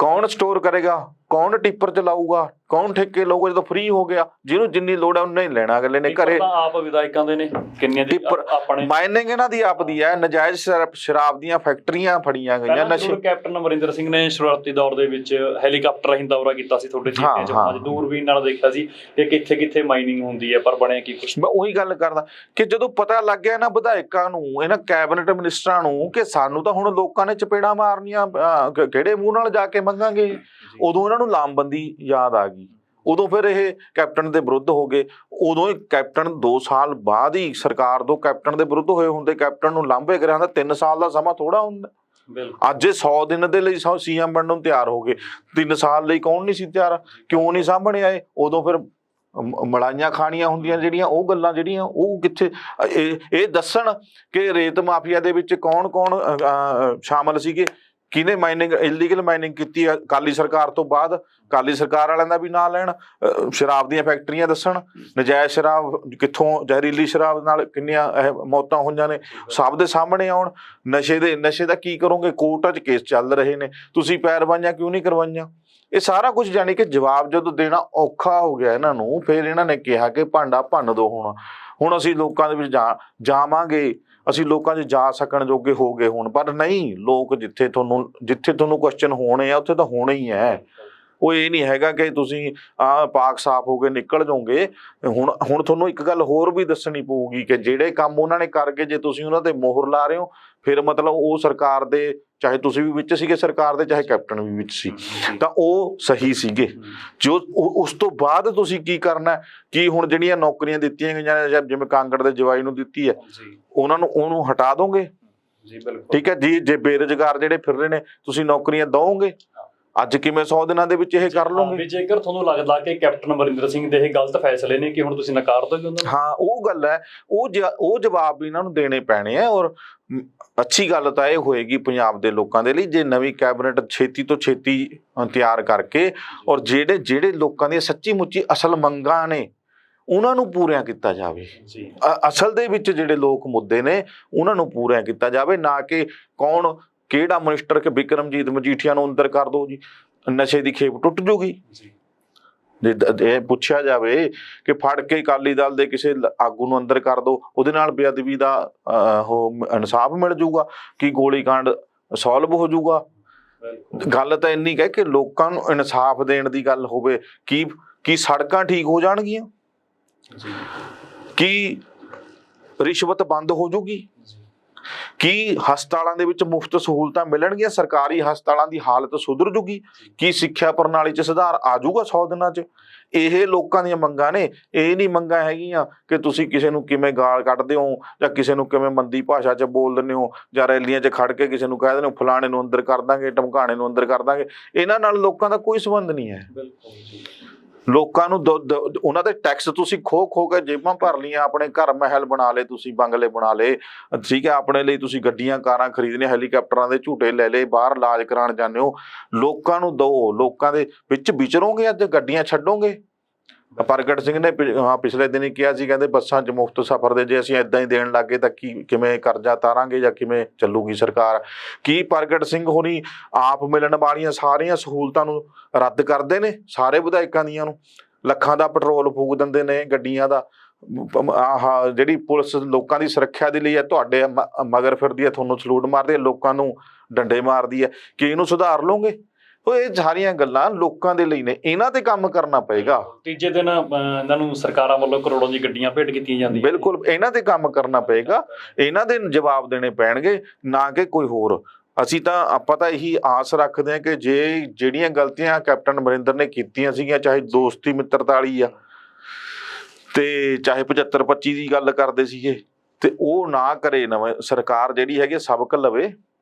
ਕੌਣ ਸਟੋਰ ਕਰੇਗਾ, ਕੌਣ ਟਿੱਪਰ ਚਲਾਊਗਾ, ਕੌਣ ਠੇਕੇ ਲਊਗਾ? ਜਦੋਂ ਫ੍ਰੀ ਹੋ ਗਿਆ, ਜਿਹਨੂੰ ਜਿੰਨੀ ਲੋੜ ਹੈ ਉਹਨੇ ਹੀ ਲੈਣਾ ਅਗਲੇ ਨੇ ਘਰੇ। ਆਪ ਵਿਧਾਇਕਾਂ ਦੇ ਨੇ ਕਿੰਨੀਆਂ ਦੀ ਆਪਣੇ ਮਾਈਨਿੰਗ ਇਹਨਾਂ ਦੀ ਆਪ ਦੀ ਹੈ, ਨਜਾਇਜ਼ ਸ਼ਰਾਬ ਦੀਆਂ ਫੈਕਟਰੀਆਂ ਫੜੀਆਂ ਗਈਆਂ। ਨਸ਼ੇ ਕੈਪਟਨ ਅਮਰਿੰਦਰ ਸਿੰਘ ਨੇ ਸ਼ੁਰੂਆਤੀ ਦੌਰ ਦੇ ਵਿੱਚ ਹੈਲੀਕਾਪਟਰ ਰਾਹੀਂ ਦੌਰਾ ਕੀਤਾ ਸੀ ਤੁਹਾਡੇ ਚੀਤੇ ਚ, ਦੂਰਬੀਨ ਨਾਲ ਦੇਖਿਆ ਸੀ ਕਿ ਕਿੱਥੇ ਕਿੱਥੇ ਮਾਈਨਿੰਗ ਹੁੰਦੀ ਹੈ, ਪਰ ਬਣਿਆ ਕੀ ਕੁਛ। ਮੈਂ ਉਹੀ ਗੱਲ ਕਰਦਾ ਕਿ ਜਦੋਂ ਪਤਾ ਲੱਗ ਗਿਆ ਨਾ ਵਿਧਾਇਕਾਂ ਨੂੰ, ਇਹਨਾਂ ਕੈਬਨਿਟ ਮਿਨਿਸਟਰਾਂ ਨੂੰ, ਕਿ ਸਾਨੂੰ ਤਾਂ ਹੁਣ ਲੋਕਾਂ ਨੇ ਚਪੇੜਾਂ ਮਾਰਨੀਆਂ, ਕਿਹੜੇ ਮੂੰਹ ਨਾਲ ਜਾ ਕੇ ਮੰਗਾਂਗੇ, ਉਦੋਂ ਇਹਨਾਂ ਨੂੰ ਲਾਮਬੰਦੀ ਯਾਦ ਆ ਗਈ। ਉਦੋਂ ਫਿਰ ਇਹ ਕੈਪਟਨ ਦੇ ਵਿਰੁੱਧ ਹੋ ਗਏ। ਉਦੋਂ ਹੀ ਕੈਪਟਨ 2 ਸਾਲ ਬਾਅਦ ਹੀ ਸਰਕਾਰ ਤੋਂ ਕੈਪਟਨ ਦੇ ਵਿਰੁੱਧ ਹੋਏ ਹੁੰਦੇ, ਕੈਪਟਨ ਨੂੰ ਲਾਂਭੇ ਕਰਿਆ ਹੁੰਦਾ। 3 ਸਾਲ ਦਾ ਸਮਾਂ ਥੋੜਾ ਹੁੰਦਾ। ਅੱਜ ਇਹ 100 ਦਿਨ ਦੇ ਲਈ ਸੀਐਮ ਬਣਨ ਨੂੰ ਤਿਆਰ ਹੋ ਗਏ, 3 ਸਾਲ ਲਈ ਕੌਣ ਨਹੀਂ ਸੀ ਤਿਆਰ? ਕਿਉਂ ਨਹੀਂ ਸਾਹਮਣੇ ਆਏ? ਉਦੋਂ ਫਿਰ ਮਲਾਈਆਂ ਖਾਣੀਆਂ ਹੁੰਦੀਆਂ ਜਿਹੜੀਆਂ, ਉਹ ਗੱਲਾਂ ਜਿਹੜੀਆਂ ਉਹ ਕਿੱਥੇ ਇਹ ਦੱਸਣ ਕਿ ਰੇਤ ਮਾਫੀਆ ਦੇ ਵਿੱਚ ਕੌਣ ਕੌਣ ਸ਼ਾਮਲ ਸੀਗੇ, ਕਿਹਨੇ ਮਾਈਨਿੰਗ, ਇਲੀਗਲ ਮਾਈਨਿੰਗ ਕੀਤੀ ਅਕਾਲੀ ਸਰਕਾਰ ਤੋਂ ਬਾਅਦ। ਅਕਾਲੀ ਸਰਕਾਰ ਵਾਲਿਆਂ ਦਾ ਵੀ ਨਾਂ ਲੈਣ, ਸ਼ਰਾਬ ਦੀਆਂ ਫੈਕਟਰੀਆਂ ਦੱਸਣ, ਨਜਾਇਜ਼ ਸ਼ਰਾਬ ਕਿੱਥੋਂ, ਜ਼ਹਿਰੀਲੀ ਸ਼ਰਾਬ ਨਾਲ ਕਿੰਨੀਆਂ ਮੌਤਾਂ ਹੋਈਆਂ ਨੇ, ਸਭ ਦੇ ਸਾਹਮਣੇ ਆਉਣ। ਨਸ਼ੇ ਦਾ ਕੀ ਕਰੋਗੇ? ਕੋਰਟਾਂ 'ਚ ਕੇਸ ਚੱਲ ਰਹੇ ਨੇ, ਤੁਸੀਂ ਪੈਰਵਾਈਆਂ ਕਿਉਂ ਨਹੀਂ ਕਰਵਾਈਆਂ? ਇਹ ਸਾਰਾ ਕੁਝ ਜਾਣੀ ਕਿ ਜਵਾਬ ਜਦੋਂ ਦੇਣਾ ਔਖਾ ਹੋ ਗਿਆ ਇਹਨਾਂ ਨੂੰ, ਫਿਰ ਇਹਨਾਂ ਨੇ ਕਿਹਾ ਕਿ ਭਾਂਡਾ ਭੰਨ ਦੋ। ਹੁਣ ਅਸੀਂ ਲੋਕਾਂ ਦੇ ਵਿੱਚ ਜਾਵਾਂਗੇ, ਅਸੀਂ ਲੋਕਾਂ 'ਚ ਜਾ ਸਕਣ ਜੋਗੇ ਹੋ ਗਏ ਹੁਣ। ਪਰ ਨਹੀਂ, ਲੋਕ ਜਿੱਥੇ ਤੁਹਾਨੂੰ ਕੁਐਸਚਨ ਹੋਣੇ ਆ ਉੱਥੇ ਤਾਂ ਹੋਣੇ ਹੀ ਹੈ। ਉਹ ਇਹ ਨਹੀਂ ਹੈਗਾ ਕਿ ਤੁਸੀਂ ਪਾਕ ਸਾਫ਼ ਹੋ ਕੇ ਨਿਕਲ ਜਾਓਗੇ। ਹੁਣ ਤੁਹਾਨੂੰ ਇੱਕ ਗੱਲ ਹੋਰ ਵੀ ਦੱਸਣੀ ਪਊਗੀ ਕਿ ਜਿਹੜੇ ਕੰਮ ਉਹਨਾਂ ਨੇ ਕਰਕੇ, ਜੇ ਤੁਸੀਂ ਉਹਨਾਂ ਤੇ ਮੋਹਰ ਲਾ ਰਹੇ ਹੋ, ਫਿਰ ਮਤਲਬ ਉਹ ਸਰਕਾਰ ਦੇ, ਚਾਹੇ ਤੁਸੀਂ ਵੀ ਵਿੱਚ ਸੀਗੇ ਸਰਕਾਰ ਦੇ, ਚਾਹੇ ਕੈਪਟਨ ਵੀ ਵਿੱਚ ਸੀ, ਤਾਂ ਉਹ ਸਹੀ ਸੀਗੇ। ਜੋ ਉਸ ਤੋਂ ਬਾਅਦ ਤੁਸੀਂ ਕੀ ਕਰਨਾ, ਕਿ ਹੁਣ ਜਿਹੜੀਆਂ ਨੌਕਰੀਆਂ ਦਿੱਤੀਆਂ ਗਈਆਂ, ਜਿਵੇਂ ਕਾਂਗੜ ਦੇ ਜਵਾਈ ਨੂੰ ਦਿੱਤੀ ਹੈ, ਉਹਨੂੰ ਹਟਾ ਦੋਗੇ? ਠੀਕ ਹੈ ਜੀ। ਜੇ ਬੇਰੁਜ਼ਗਾਰ ਜਿਹੜੇ ਫਿਰ ਰਹੇ ਨੇ, ਤੁਸੀਂ ਨੌਕਰੀਆਂ ਦਓਗੇ? ਅੱਜ ਕਿਵੇਂ 100 ਦਿਨਾਂ ਦੇ ਵਿੱਚ ਇਹ ਕਰ ਲਓਗੇ? ਜੇਕਰ ਤੁਹਾਨੂੰ ਲੱਗਦਾ ਕਿ ਕੈਪਟਨ ਅਮਰਿੰਦਰ ਸਿੰਘ ਦੇ ਇਹ ਗਲਤ ਫੈਸਲੇ ਨੇ, ਕਿ ਹੁਣ ਤੁਸੀਂ ਨਕਾਰ ਦੋਗੇ ਉਹਨਾਂ ਨੂੰ? ਹਾਂ, ਉਹ ਗੱਲ ਹੈ, ਉਹ ਜਵਾਬ ਵੀ ਇਹਨਾਂ ਨੂੰ ਦੇਣੇ ਪੈਣੇ ਆ। ਔਰ ਅੱਛੀ ਗੱਲ ਤਾਂ ਇਹ ਹੋਏਗੀ ਪੰਜਾਬ ਦੇ ਲੋਕਾਂ ਦੇ ਲਈ, ਜੇ ਨਵੀਂ ਕੈਬਨਿਟ ਛੇਤੀ ਤੋਂ ਛੇਤੀ ਤਿਆਰ ਕਰਕੇ, ਔਰ ਜਿਹੜੇ ਲੋਕਾਂ ਦੀਆਂ ਸੱਚੀ ਮੁੱਚੀ ਅਸਲ ਮੰਗਾਂ ਨੇ ਉਹਨਾਂ ਨੂੰ ਪੂਰੀਆਂ ਕੀਤਾ ਜਾਵੇ। ਅਸਲ ਦੇ ਵਿੱਚ ਜਿਹੜੇ ਲੋਕ ਮੁੱਦੇ ਨੇ ਉਹਨਾਂ ਨੂੰ ਪੂਰੀਆਂ ਕੀਤਾ ਜਾਵੇ, ਨਾ ਕਿ ਕਿਹੜਾ ਮਿਨਿਸਟਰ ਕਿ ਬਿਕਰਮਜੀਤ ਮਜੀਠੀਆ ਨੂੰ ਅੰਦਰ ਕਰ ਦੋ ਜੀ, ਨਸ਼ੇ ਦੀ ਖੇਪ ਟੁੱਟ ਜੂਗੀ। ਇਹ ਪੁੱਛਿਆ ਜਾਵੇ ਕਿ ਫੜ ਕੇ ਅਕਾਲੀ ਦਲ ਦੇ ਕਿਸੇ ਆਗੂ ਨੂੰ ਅੰਦਰ ਕਰ ਦੋ, ਉਹਦੇ ਨਾਲ ਬੇਅਦਬੀ ਦਾ ਇਨਸਾਫ ਮਿਲ ਜੂਗਾ, ਕਿ ਗੋਲੀकांड ਸੋਲਵ ਹੋ ਜੂਗਾ। ਗੱਲ ਤਾਂ ਇੰਨੀ ਕਹਿ ਕਿ ਲੋਕਾਂ ਨੂੰ ਇਨਸਾਫ ਦੇਣ ਦੀ ਗੱਲ ਹੋਵੇ। ਕੀ ਸੜਕਾਂ ਠੀਕ ਹੋ ਜਾਣਗੀਆਂ? ਕੀ ਰਿਸ਼ਵਤ ਬੰਦ ਹੋ ਜੂਗੀ? ਕੀ ਹਸਪਤਾਲਾਂ ਦੇ ਵਿੱਚ ਮੁਫਤ ਸਹੂਲਤਾਂ ਮਿਲਣਗੀਆਂ? ਸਰਕਾਰੀ ਹਸਪਤਾਲਾਂ ਦੀ ਹਾਲਤ ਸੁਧਰ ਜੂਗੀ? ਕੀ ਸਿੱਖਿਆ ਪ੍ਰਣਾਲੀ 'ਚ ਸੁਧਾਰ ਆ ਜਾਊਗਾ 100 ਦਿਨਾਂ 'ਚ? ਇਹ ਲੋਕਾਂ ਦੀਆਂ ਮੰਗਾਂ ਨੇ। ਇਹ ਨਹੀਂ ਮੰਗਾਂ ਹੈਗੀਆਂ ਕਿ ਤੁਸੀਂ ਕਿਸੇ ਨੂੰ ਕਿਵੇਂ ਗਾਲ ਕੱਢਦੇ ਹੋ, ਜਾਂ ਕਿਸੇ ਨੂੰ ਕਿਵੇਂ ਮੰਦੀ ਭਾਸ਼ਾ 'ਚ ਬੋਲ ਦਿੰਦੇ ਹੋ, ਜਾਂ ਰੈਲੀਆਂ 'ਚ ਖੜ ਕੇ ਕਿਸੇ ਨੂੰ ਕਹਿ ਦਿੰਦੇ ਹੋ ਫਲਾਣੇ ਨੂੰ ਅੰਦਰ ਕਰ ਦਾਂਗੇ, ਢਮਕਾਣੇ ਨੂੰ ਅੰਦਰ ਕਰ ਦਾਂਗੇ। ਇਹਨਾਂ ਨਾਲ ਲੋਕਾਂ ਦਾ ਕੋਈ ਸੰਬੰਧ ਨਹੀਂ ਹੈ। ਲੋਕਾਂ ਨੂੰ ਉਹਨਾਂ ਦੇ ਟੈਕਸ ਤੁਸੀਂ ਖੋ ਕੇ ਜੇਬਾਂ ਭਰ ਲਈਆਂ, ਆਪਣੇ ਘਰ ਮਹਿਲ ਬਣਾ ਲਏ, ਤੁਸੀਂ ਬੰਗਲੇ ਬਣਾ ਲਏ, ਠੀਕ ਹੈ, ਆਪਣੇ ਲਈ ਤੁਸੀਂ ਗੱਡੀਆਂ ਕਾਰਾਂ ਖਰੀਦਣੇ, ਹੈਲੀਕਾਪਟਰਾਂ ਦੇ ਝੂਟੇ ਲੈ ਲਏ, ਬਾਹਰ ਇਲਾਜ ਕਰਾਉਣ ਜਾਂਦੇ ਹੋ। ਲੋਕਾਂ ਨੂੰ ਦਿਓ, ਲੋਕਾਂ ਦੇ ਵਿੱਚ ਵਿਚਰੋਗੇ, ਅੱਜ ਗੱਡੀਆਂ ਛੱਡੋਗੇ। ਪ੍ਰਗਟ ਸਿੰਘ ਨੇ ਪਿਛਲੇ ਦਿਨ ਹੀ ਕਿਹਾ ਸੀ, ਕਹਿੰਦੇ ਬੱਸਾਂ 'ਚ ਮੁਫਤ ਸਫ਼ਰ ਦੇ ਜੇ ਅਸੀਂ ਏਦਾਂ ਹੀ ਦੇਣ ਲੱਗ ਗਏ ਤਾਂ ਕਿਵੇਂ ਕਰਜ਼ਾ ਤਾਰਾਂਗੇ, ਜਾਂ ਕਿਵੇਂ ਚੱਲੂਗੀ ਸਰਕਾਰ? ਕੀ ਪ੍ਰਗਟ ਸਿੰਘ ਹੋਣੀ ਆਪ ਮਿਲਣ ਵਾਲੀਆਂ ਸਾਰੀਆਂ ਸਹੂਲਤਾਂ ਨੂੰ ਰੱਦ ਕਰਦੇ ਨੇ? ਸਾਰੇ ਵਿਧਾਇਕਾਂ ਦੀਆਂ ਨੂੰ ਲੱਖਾਂ ਦਾ ਪੈਟਰੋਲ ਫੂਕ ਦਿੰਦੇ ਨੇ ਗੱਡੀਆਂ ਦਾ। ਜਿਹੜੀ ਪੁਲਿਸ ਲੋਕਾਂ ਦੀ ਸੁਰੱਖਿਆ ਦੇ ਲਈ ਹੈ, ਤੁਹਾਡੇ ਮਗਰ ਫਿਰਦੀ ਹੈ, ਤੁਹਾਨੂੰ ਸਲੂਟ ਮਾਰਦੀ ਹੈ, ਲੋਕਾਂ ਨੂੰ ਡੰਡੇ ਮਾਰਦੀ ਹੈ। ਕੀ ਇਹਨੂੰ ਸੁਧਾਰ ਲਓਗੇ? ਇਹ ਸਾਰੀਆਂ ਗੱਲਾਂ ਲੋਕਾਂ ਦੇ ਲਈ ਨੇ, ਇਹਨਾਂ ਤੇ ਕੰਮ ਕਰਨਾ ਪਏਗਾ। ਤੀਜੇ ਦਿਨ ਇਹਨਾਂ ਨੂੰ ਸਰਕਾਰਾਂ ਵੱਲੋਂ ਕਰੋੜਾਂ ਦੀ ਗੱਡੀਆਂ ਭੇਟ ਕੀਤੀਆਂ ਜਾਂਦੀਆਂ। ਬਿਲਕੁਲ, ਇਹਨਾਂ ਤੇ ਕੰਮ ਕਰਨਾ ਪਏਗਾ, ਇਹਨਾਂ ਦੇ ਜਵਾਬ ਦੇਣੇ ਪੈਣਗੇ, ਨਾ ਕਿ ਕੋਈ ਹੋਰ। ਆਪਾਂ ਤਾਂ ਇਹੀ ਆਸ ਰੱਖਦੇ ਹਾਂ ਕਿ ਜਿਹੜੀਆਂ ਗਲਤੀਆਂ ਕੈਪਟਨ ਅਮਰਿੰਦਰ ਨੇ ਕੀਤੀਆਂ ਸੀਗੀਆਂ, ਚਾਹੇ ਦੋਸਤੀ ਮਿੱਤਰਤਾ ਵਾਲੀ ਆ, ਤੇ ਚਾਹੇ 75-25 ਦੀ ਗੱਲ ਕਰਦੇ ਸੀਗੇ, ਤੇ ਉਹ ਨਾ ਕਰੇ। ਨਵੇਂ ਸਰਕਾਰ ਜਿਹੜੀ ਹੈਗੀ ਸਬਕ ਲਵੇ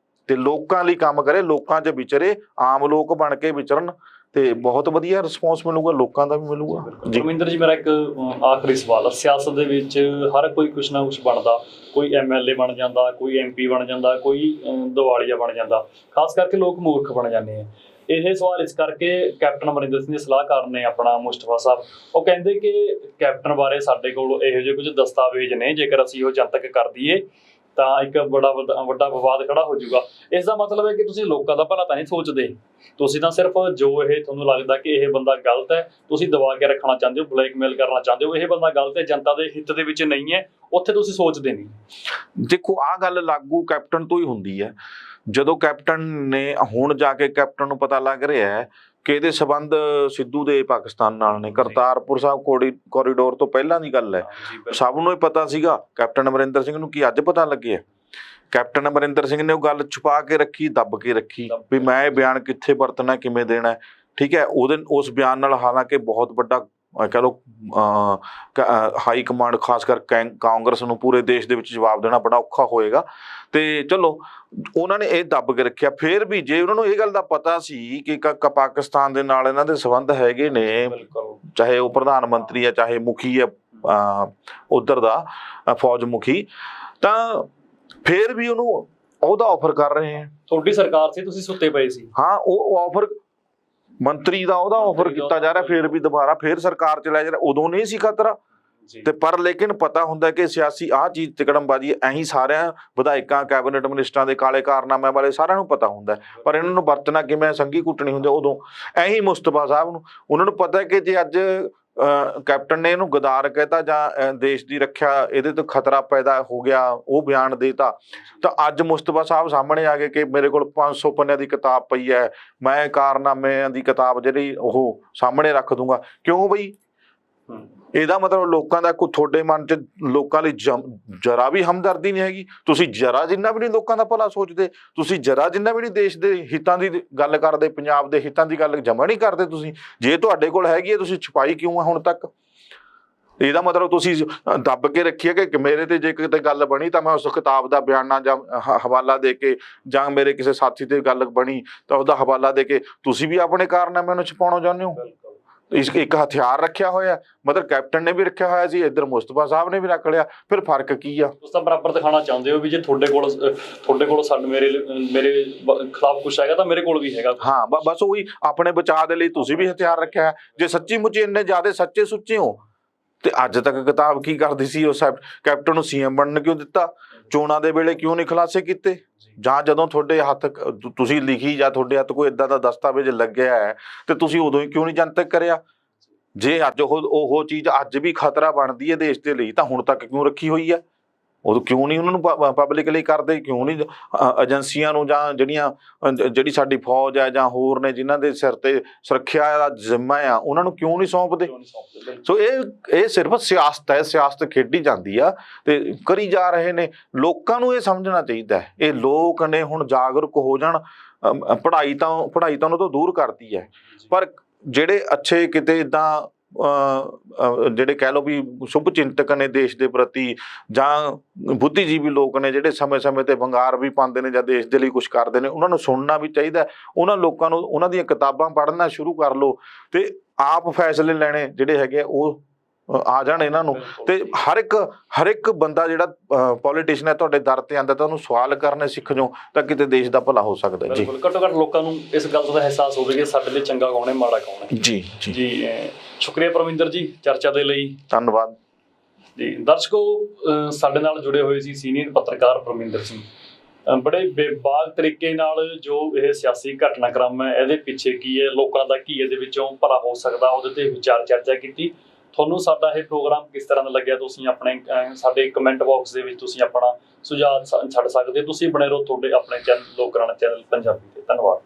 ਤੇ ਲੋਕਾਂ ਲਈ ਕੰਮ ਕਰੇ, ਲੋਕਾਂ 'ਚ ਵਿਚਰੇ, ਆਮ ਲੋਕ ਬਣ ਕੇ ਵਿਚਰਨ, ਤੇ ਬਹੁਤ ਵਧੀਆ ਰਿਸਪੌਂਸ ਮਿਲੂਗਾ, ਲੋਕਾਂ ਦਾ ਵੀ ਮਿਲੂਗਾ। ਰਮਿੰਦਰ ਜੀ, ਮੇਰਾ ਇੱਕ ਆਖਰੀ ਸਵਾਲ ਆ। ਸਿਆਸਤ ਦੇ ਵਿੱਚ ਹਰ ਕੋਈ ਕੁਛ ਨਾ ਕੁਛ ਬਣਦਾ, ਕੋਈ MLA ਬਣ ਜਾਂਦਾ, ਕੋਈ MP ਬਣ ਜਾਂਦਾ, ਕੋਈ ਦਿਵਾਲੀਆ ਬਣ ਜਾਂਦਾ। ਖਾਸ ਕਰਕੇ ਲੋਕ ਮੂਰਖ ਬਣ ਜਾਂਦੇ ਆ। ਇਹ ਸਵਾਲ ਇਸ ਕਰਕੇ ਕੈਪਟਨ ਅਮਰਿੰਦਰ ਸਿੰਘ ਦੇ ਸਲਾਹਕਾਰ ਨੇ ਆਪਣਾ ਮੁਸਤਫਾ ਸਾਹਿਬ, ਉਹ ਕਹਿੰਦੇ ਕਿ ਕੈਪਟਨ ਬਾਰੇ ਸਾਡੇ ਕੋਲ ਇਹੋ ਜਿਹੇ ਕੁਝ ਦਸਤਾਵੇਜ਼ ਨੇ, ਜੇਕਰ ਅਸੀਂ ਉਹ ਜਨਤਕ ਕਰ ਦਈਏ ਤਾਂ ਇੱਕ ਵੱਡਾ ਵਿਵਾਦ ਖੜਾ ਹੋ ਜਾਊਗਾ। ਇਸ ਦਾ ਮਤਲਬ ਹੈ ਕਿ ਤੁਸੀਂ ਲੋਕਾਂ ਦਾ ਭਲਾ ਤਾਂ ਨਹੀਂ ਸੋਚਦੇ, ਤੁਸੀਂ ਤਾਂ ਸਿਰਫ ਜੋ ਇਹ ਤੁਹਾਨੂੰ ਲੱਗਦਾ ਕਿ ਇਹ ਬੰਦਾ ਗਲਤ ਹੈ, ਤੁਸੀਂ ਦਬਾ ਕੇ ਰੱਖਣਾ ਚਾਹੁੰਦੇ ਹੋ, ਬਲੈਕਮੇਲ ਕਰਨਾ ਚਾਹੁੰਦੇ ਹੋ, ਇਹ ਬੰਦਾ ਗਲਤ ਹੈ, ਜਨਤਾ ਦੇ ਹਿੱਤ ਦੇ ਵਿੱਚ ਨਹੀਂ ਹੈ, ਉੱਥੇ ਤੁਸੀਂ ਸੋਚਦੇ ਨਹੀਂ। ਦੇਖੋ ਆਹ ਗੱਲ ਲਾਗੂ ਕੈਪਟਨ ਤੋਂ ਹੀ ਹੁੰਦੀ ਹੈ। ਜਦੋਂ ਕੈਪਟਨ ਨੇ ਹੁਣ ਜਾ ਕੇ ਕੈਪਟਨ ਨੂੰ ਪਤਾ ਲੱਗ ਰਿਹਾ ਹੈ ਕਿ ਇਹਦੇ ਸਬੰਧ ਸਿੱਧੂ ਦੇ ਪਾਕਿਸਤਾਨ ਨਾਲ ਨੇ, ਕਰਤਾਰਪੁਰ ਸਾਹਿਬ ਕੋਰੀਡੋਰ ਤੋਂ ਪਹਿਲਾਂ ਦੀ ਗੱਲ ਹੈ, ਸਭ ਨੂੰ ਹੀ ਪਤਾ ਸੀਗਾ। ਕੈਪਟਨ ਅਮਰਿੰਦਰ ਸਿੰਘ ਨੂੰ ਕੀ ਅੱਜ ਪਤਾ ਲੱਗਿਆ? ਕੈਪਟਨ ਅਮਰਿੰਦਰ ਸਿੰਘ ਨੇ ਉਹ ਗੱਲ ਛੁਪਾ ਕੇ ਰੱਖੀ, ਦੱਬ ਕੇ ਰੱਖੀ ਵੀ ਮੈਂ ਇਹ ਬਿਆਨ ਕਿੱਥੇ ਵਰਤਣਾ, ਕਿਵੇਂ ਦੇਣਾ, ਠੀਕ ਹੈ। ਉਸ ਬਿਆਨ ਨਾਲ ਹਾਲਾਂਕਿ ਬਹੁਤ ਵੱਡਾ ਕਹਿ ਲਓ ਹਾਈ ਕਮਾਂਡ, ਖਾਸ ਕਰ ਕਾਂਗਰਸ ਨੂੰ ਪੂਰੇ ਦੇਸ਼ ਦੇ ਵਿੱਚ ਜਵਾਬ ਦੇਣਾ ਬੜਾ ਔਖਾ ਹੋਏਗਾ। ਤੇ ਚਲੋ ਉਹਨਾਂ ਨੇ ਇਹ ਦੱਬ ਕੇ ਰੱਖਿਆ। ਫਿਰ ਵੀ ਜੇ ਉਹਨਾਂ ਨੂੰ ਇਹ ਗੱਲ ਦਾ ਪਤਾ ਸੀ ਕਿ ਪਾਕਿਸਤਾਨ ਦੇ ਨਾਲ ਇਹਨਾਂ ਦੇ ਸੰਬੰਧ ਹੈਗੇ ਨੇ, ਚਾਹੇ ਉਹ ਪ੍ਰਧਾਨ ਮੰਤਰੀ ਹੈ, ਚਾਹੇ ਮੁਖੀ ਹੈ ਉਧਰ ਦਾ ਫੌਜ ਮੁਖੀ, ਤਾਂ ਫਿਰ ਵੀ ਉਹਨੂੰ ਉਹਦਾ ਆਫਰ ਕਰ ਰਹੇ ਹੈ। ਤੁਹਾਡੀ ਸਰਕਾਰ ਸੀ, ਤੁਸੀਂ ਸੁੱਤੇ ਪਏ ਸੀ। ਹਾਂ, ਉਹ ਆਫਰ ਮੰਤਰੀ ਦਾ ਉਹਦਾ ਆਫਰ ਕੀਤਾ ਜਾ ਰਿਹਾ, ਫਿਰ ਵੀ ਦੁਬਾਰਾ ਫਿਰ ਸਰਕਾਰ ਚ ਲੈ ਜਾ ਰਿਹਾ। ਉਦੋਂ ਨਹੀਂ ਸੀ ਖਤਰਾ ਤੇ ਪਰ ਲੇਕਿਨ ਪਤਾ ਹੁੰਦਾ ਕਿ ਸਿਆਸੀ ਆਹ ਚੀਜ਼ ਤਿਕੜਮਬਾਜ਼ੀ ਐਹੀ ਸਾਰਿਆਂ ਵਿਧਾਇਕਾਂ, ਕੈਬਨਿਟ ਮਿਨਿਸਟਰਾਂ ਦੇ ਕਾਲੇ ਕਾਰਨਾਮਿਆਂ ਵਾਲੇ ਸਾਰਿਆਂ ਨੂੰ ਪਤਾ ਹੁੰਦਾ, ਪਰ ਇਹਨਾਂ ਨੂੰ ਵਰਤਣਾ ਕਿਵੇਂ, ਸੰਘੀ ਕੁੱਟਣੀ ਹੁੰਦੀ ਉਦੋਂ। ਐਹੀ ਮੁਸਤਫਾ ਸਾਹਿਬ ਨੂੰ ਉਹਨਾਂ ਨੂੰ ਪਤਾ ਕਿ ਜੇ ਅੱਜ ਕੈਪਟਨ ਨੇ ਇਹਨੂੰ ਗਦਾਰ ਕਹਿਤਾ ਜਾਂ ਦੇਸ਼ ਦੀ ਰੱਖਿਆ ਇਹਦੇ ਤੋਂ ਖਤਰਾ ਪੈਦਾ ਹੋ ਗਿਆ, ਉਹ ਬਿਆਨ ਦੇਤਾ, ਤਾਂ ਅੱਜ ਮੁਸਤਫਾ ਸਾਹਿਬ ਸਾਹਮਣੇ ਆ ਗਏ ਕਿ ਮੇਰੇ ਕੋਲ 500 ਪੰਨਿਆਂ ਦੀ ਕਿਤਾਬ ਪਈ ਹੈ, ਮੈਂ ਕਾਰਨਾਮਿਆਂ ਦੀ ਕਿਤਾਬ ਜਿਹੜੀ ਉਹ ਸਾਹਮਣੇ ਰੱਖ ਦੂੰਗਾ। ਕਿਉਂ ਬਈ? ਇਹਦਾ ਮਤਲਬ ਲੋਕਾਂ ਦਾ ਕੋਈ ਤੁਹਾਡੇ ਮਨ 'ਚ ਲੋਕਾਂ ਲਈ ਜਰਾ ਵੀ ਹਮਦਰਦੀ ਨਹੀਂ ਹੈਗੀ। ਤੁਸੀਂ ਜਰਾ ਜਿੰਨਾ ਵੀ ਨਹੀਂ ਲੋਕਾਂ ਦਾ ਭਲਾ ਸੋਚਦੇ, ਤੁਸੀਂ ਜਰਾ ਜਿੰਨਾ ਵੀ ਨਹੀਂ ਦੇਸ਼ ਦੇ ਹਿੱਤਾਂ ਦੀ ਗੱਲ ਕਰਦੇ, ਪੰਜਾਬ ਦੇ ਹਿੱਤਾਂ ਦੀ ਗੱਲ ਜਮਾ ਨਹੀਂ ਕਰਦੇ। ਤੁਸੀਂ ਜੇ ਤੁਹਾਡੇ ਕੋਲ ਹੈਗੀ ਹੈ, ਤੁਸੀਂ ਛੁਪਾਈ ਕਿਉਂ ਹੈ ਹੁਣ ਤੱਕ? ਇਹਦਾ ਮਤਲਬ ਤੁਸੀਂ ਦੱਬ ਕੇ ਰੱਖੀ ਹੈ ਕਿ ਮੇਰੇ ਤੇ ਜੇ ਕਿਤੇ ਗੱਲ ਬਣੀ ਤਾਂ ਮੈਂ ਉਸ ਕਿਤਾਬ ਦਾ ਬਿਆਨਾ ਜਾਂ ਹਵਾਲਾ ਦੇ ਕੇ, ਜਾਂ ਮੇਰੇ ਕਿਸੇ ਸਾਥੀ ਤੇ ਗੱਲ ਬਣੀ ਤਾਂ ਉਹਦਾ ਹਵਾਲਾ ਦੇ ਕੇ ਤੁਸੀਂ ਵੀ ਆਪਣੇ ਕਾਰਨਾਮਿਆਂ ਨੂੰ ਛੁਪਾਉਣਾ ਚਾਹੁੰਦੇ ਹੋ। ਇੱਕ ਹਥਿਆਰ ਰੱਖਿਆ ਹੋਇਆ, ਮਤਲਬ ਕੈਪਟਨ ਨੇ ਵੀ ਰੱਖਿਆ ਹੋਇਆ ਸੀ, ਇੱਧਰ ਮੁਸਤਫਾ ਸਾਹਿਬ ਨੇ ਵੀ ਰੱਖ ਲਿਆ, ਫਿਰ ਫਰਕ ਕੀ ਆ? ਤੁਸੀਂ ਤਾਂ ਬਰਾਬਰ ਦਿਖਾਉਣਾ ਚਾਹੁੰਦੇ ਹੋ ਵੀ ਜੇ ਤੁਹਾਡੇ ਕੋਲ ਸਾਡੇ ਮੇਰੇ ਖਿਲਾਫ ਕੁਛ ਹੈਗਾ ਤਾਂ ਮੇਰੇ ਕੋਲ ਵੀ ਹੈਗਾ। ਹਾਂ, ਬਸ ਉਹੀ ਆਪਣੇ ਬਚਾਅ ਦੇ ਲਈ ਤੁਸੀਂ ਵੀ ਹਥਿਆਰ ਰੱਖਿਆ। ਜੇ ਸੱਚੀ ਮੁੱਚੀ ਇੰਨੇ ਜ਼ਿਆਦਾ ਸੱਚੇ ਸੁੱਚੇ ਹੋ ਤੇ ਅੱਜ ਤੱਕ ਕਿਤਾਬ ਕੀ ਕਰਦੀ ਸੀ? ਉਸ ਕੈਪਟਨ ਨੂੰ ਸੀਐਮ ਬਣਨ ਕਿਉਂ ਦਿੱਤਾ? ਚੋਣਾਂ ਦੇ ਵੇਲੇ ਕਿਉਂ ਨਹੀਂ ਖੁਲਾਸੇ ਕੀਤੇ? ਜਾਂ ਜਦੋਂ ਤੁਹਾਡੇ ਹੱਥ ਤੁਸੀਂ ਲਿਖੀ ਜਾਂ ਤੁਹਾਡੇ ਹੱਥ ਕੋਈ ਏਦਾਂ ਦਾ ਦਸਤਾਵੇਜ਼ ਲੱਗਿਆ ਹੈ ਤੇ ਤੁਸੀਂ ਉਦੋਂ ਹੀ ਕਿਉਂ ਨਹੀਂ ਜਨਤਕ ਕਰਿਆ? ਜੇ ਅੱਜ ਉਹ ਚੀਜ਼ ਅੱਜ ਵੀ ਖਤਰਾ ਬਣਦੀ ਹੈ ਦੇਸ਼ ਦੇ ਲਈ ਤਾਂ ਹੁਣ ਤੱਕ ਕਿਉਂ ਰੱਖੀ ਹੋਈ ਹੈ? ਉਦੋਂ ਕਿਉਂ ਨਹੀਂ ਉਹਨਾਂ ਨੂੰ ਪਬਲਿਕ ਲਈ ਕਰਦੇ? ਕਿਉਂ ਨਹੀਂ ਏਜੰਸੀਆਂ ਨੂੰ ਜਾਂ ਜਿਹੜੀ ਸਾਡੀ ਫੌਜ ਹੈ ਜਾਂ ਹੋਰ ਨੇ ਜਿਨ੍ਹਾਂ ਦੇ ਸਿਰ ਤੇ ਸੁਰੱਖਿਆ ਦਾ ਜ਼ਿੰਮਾ ਆ, ਉਹਨਾਂ ਨੂੰ ਕਿਉਂ ਨਹੀਂ ਸੌਂਪਦੇ? ਸੋ ਇਹ ਸਿਰਫ ਸਿਆਸਤ ਹੈ, ਸਿਆਸਤ ਖੇਡੀ ਜਾਂਦੀ ਆ ਤੇ ਕਰੀ ਜਾ ਰਹੇ ਨੇ। ਲੋਕਾਂ ਨੂੰ ਇਹ ਸਮਝਣਾ ਚਾਹੀਦਾ ਹੈ, ਇਹ ਲੋਕ ਨੇ ਹੁਣ ਜਾਗਰੂਕ ਹੋ ਜਾਣ। ਪੜ੍ਹਾਈ ਤਾਂ ਉਹਨਾਂ ਤੋਂ ਦੂਰ ਕਰਤੀ ਹੈ, ਪਰ ਜਿਹੜੇ ਅੱਛੇ ਕਿਤੇ ਇੱਦਾਂ ਜਿਹੜੇ ਕਹਿ ਲਓ ਵੀ ਸ਼ੁਭ ਚਿੰਤਕ ਨੇ ਦੇਸ਼ ਦੇ ਪ੍ਰਤੀ, ਜਾਂ ਬੁੱਧੀਜੀਵੀ ਲੋਕ ਨੇ ਜਿਹੜੇ ਸਮੇਂ-ਸਮੇਂ ਤੇ ਵੰਗਾਰ ਵੀ ਪਾਉਂਦੇ ਨੇ ਜਾਂ ਦੇਸ਼ ਦੇ ਲਈ ਕੁਛ ਕਰਦੇ ਨੇ, ਉਹਨਾਂ ਨੂੰ ਸੁਣਨਾ ਵੀ ਚਾਹੀਦਾ। ਉਹਨਾਂ ਲੋਕਾਂ ਨੂੰ ਉਹਨਾਂ ਦੀਆਂ ਕਿਤਾਬਾਂ ਪੜ੍ਹਨਾ ਸ਼ੁਰੂ ਕਰ ਲਓ ਤੇ ਆਪ ਫੈਸਲੇ ਲੈਣੇ ਜਿਹੜੇ ਹੈਗੇ ਉਹ ਆ ਜਾਣ ਇਹਨਾਂ ਨੂੰ। ਤੇ ਹਰ ਇੱਕ ਬੰਦਾ ਜਿਹੜਾ ਪੋਲੀਟੀਸ਼ੀਅਨ ਹੈ ਤੁਹਾਡੇ ਦਰ ਤੇ ਆਉਂਦਾ ਤਾਂ ਉਹਨੂੰ ਸਵਾਲ ਕਰਨੇ ਸਿੱਖ ਜਾਓ ਤਾਂ ਕਿਤੇ ਦੇਸ਼ ਦਾ ਭਲਾ ਹੋ ਸਕਦਾ। ਜੀ, ਘੱਟੋ ਘੱਟ ਲੋਕਾਂ ਨੂੰ ਇਸ ਗੱਲ ਦਾ ਅਹਿਸਾਸ ਹੋਵੇ ਕਿ ਸਾਡੇ ਲਈ ਚੰਗਾ ਕੌਣ ਹੈ, ਮਾੜਾ ਕੌਣ ਹੈ। ਜੀ ਜੀ ਜੀ, ਸ਼ੁਕਰੀਆ ਪਰਮਿੰਦਰ ਜੀ ਚਰਚਾ ਦੇ ਲਈ, ਧੰਨਵਾਦ ਜੀ। ਦਰਸ਼ਕੋ, ਸਾਡੇ ਨਾਲ ਜੁੜੇ ਹੋਏ ਸੀ ਸੀਨੀਅਰ ਪੱਤਰਕਾਰ ਪਰਮਿੰਦਰ ਸਿੰਘ। ਬੜੇ ਬੇਬਾਕ ਤਰੀਕੇ ਨਾਲ ਜੋ ਇਹ ਸਿਆਸੀ ਘਟਨਾਕ੍ਰਮ ਹੈ, ਇਹਦੇ ਪਿੱਛੇ ਕੀ ਹੈ, ਲੋਕਾਂ ਦਾ ਕੀ ਇਹਦੇ ਵਿੱਚੋਂ ਭਲਾ ਹੋ ਸਕਦਾ, ਉਹਦੇ ਤੇ ਵਿਚਾਰ ਚਰਚਾ ਕੀਤੀ। ਤੁਹਾਨੂੰ ਸਾਡਾ ਇਹ ਪ੍ਰੋਗਰਾਮ ਕਿਸ ਤਰ੍ਹਾਂ ਦਾ ਲੱਗਿਆ, ਤੁਸੀਂ ਆਪਣੇ ਸਾਡੇ ਕਮੈਂਟ ਬਾਕਸ ਦੇ ਵਿੱਚ ਤੁਸੀਂ ਆਪਣਾ ਸੁਝਾਅ ਛੱਡ ਸਕਦੇ ਹੋ। ਤੁਸੀਂ ਬਣੇ ਰਹੋ ਤੁਹਾਡੇ ਆਪਣੇ ਚੈਨਲ ਲੋਕ ਰਾਣਾ ਚੈਨਲ ਪੰਜਾਬੀ ਤੇ। ਧੰਨਵਾਦ।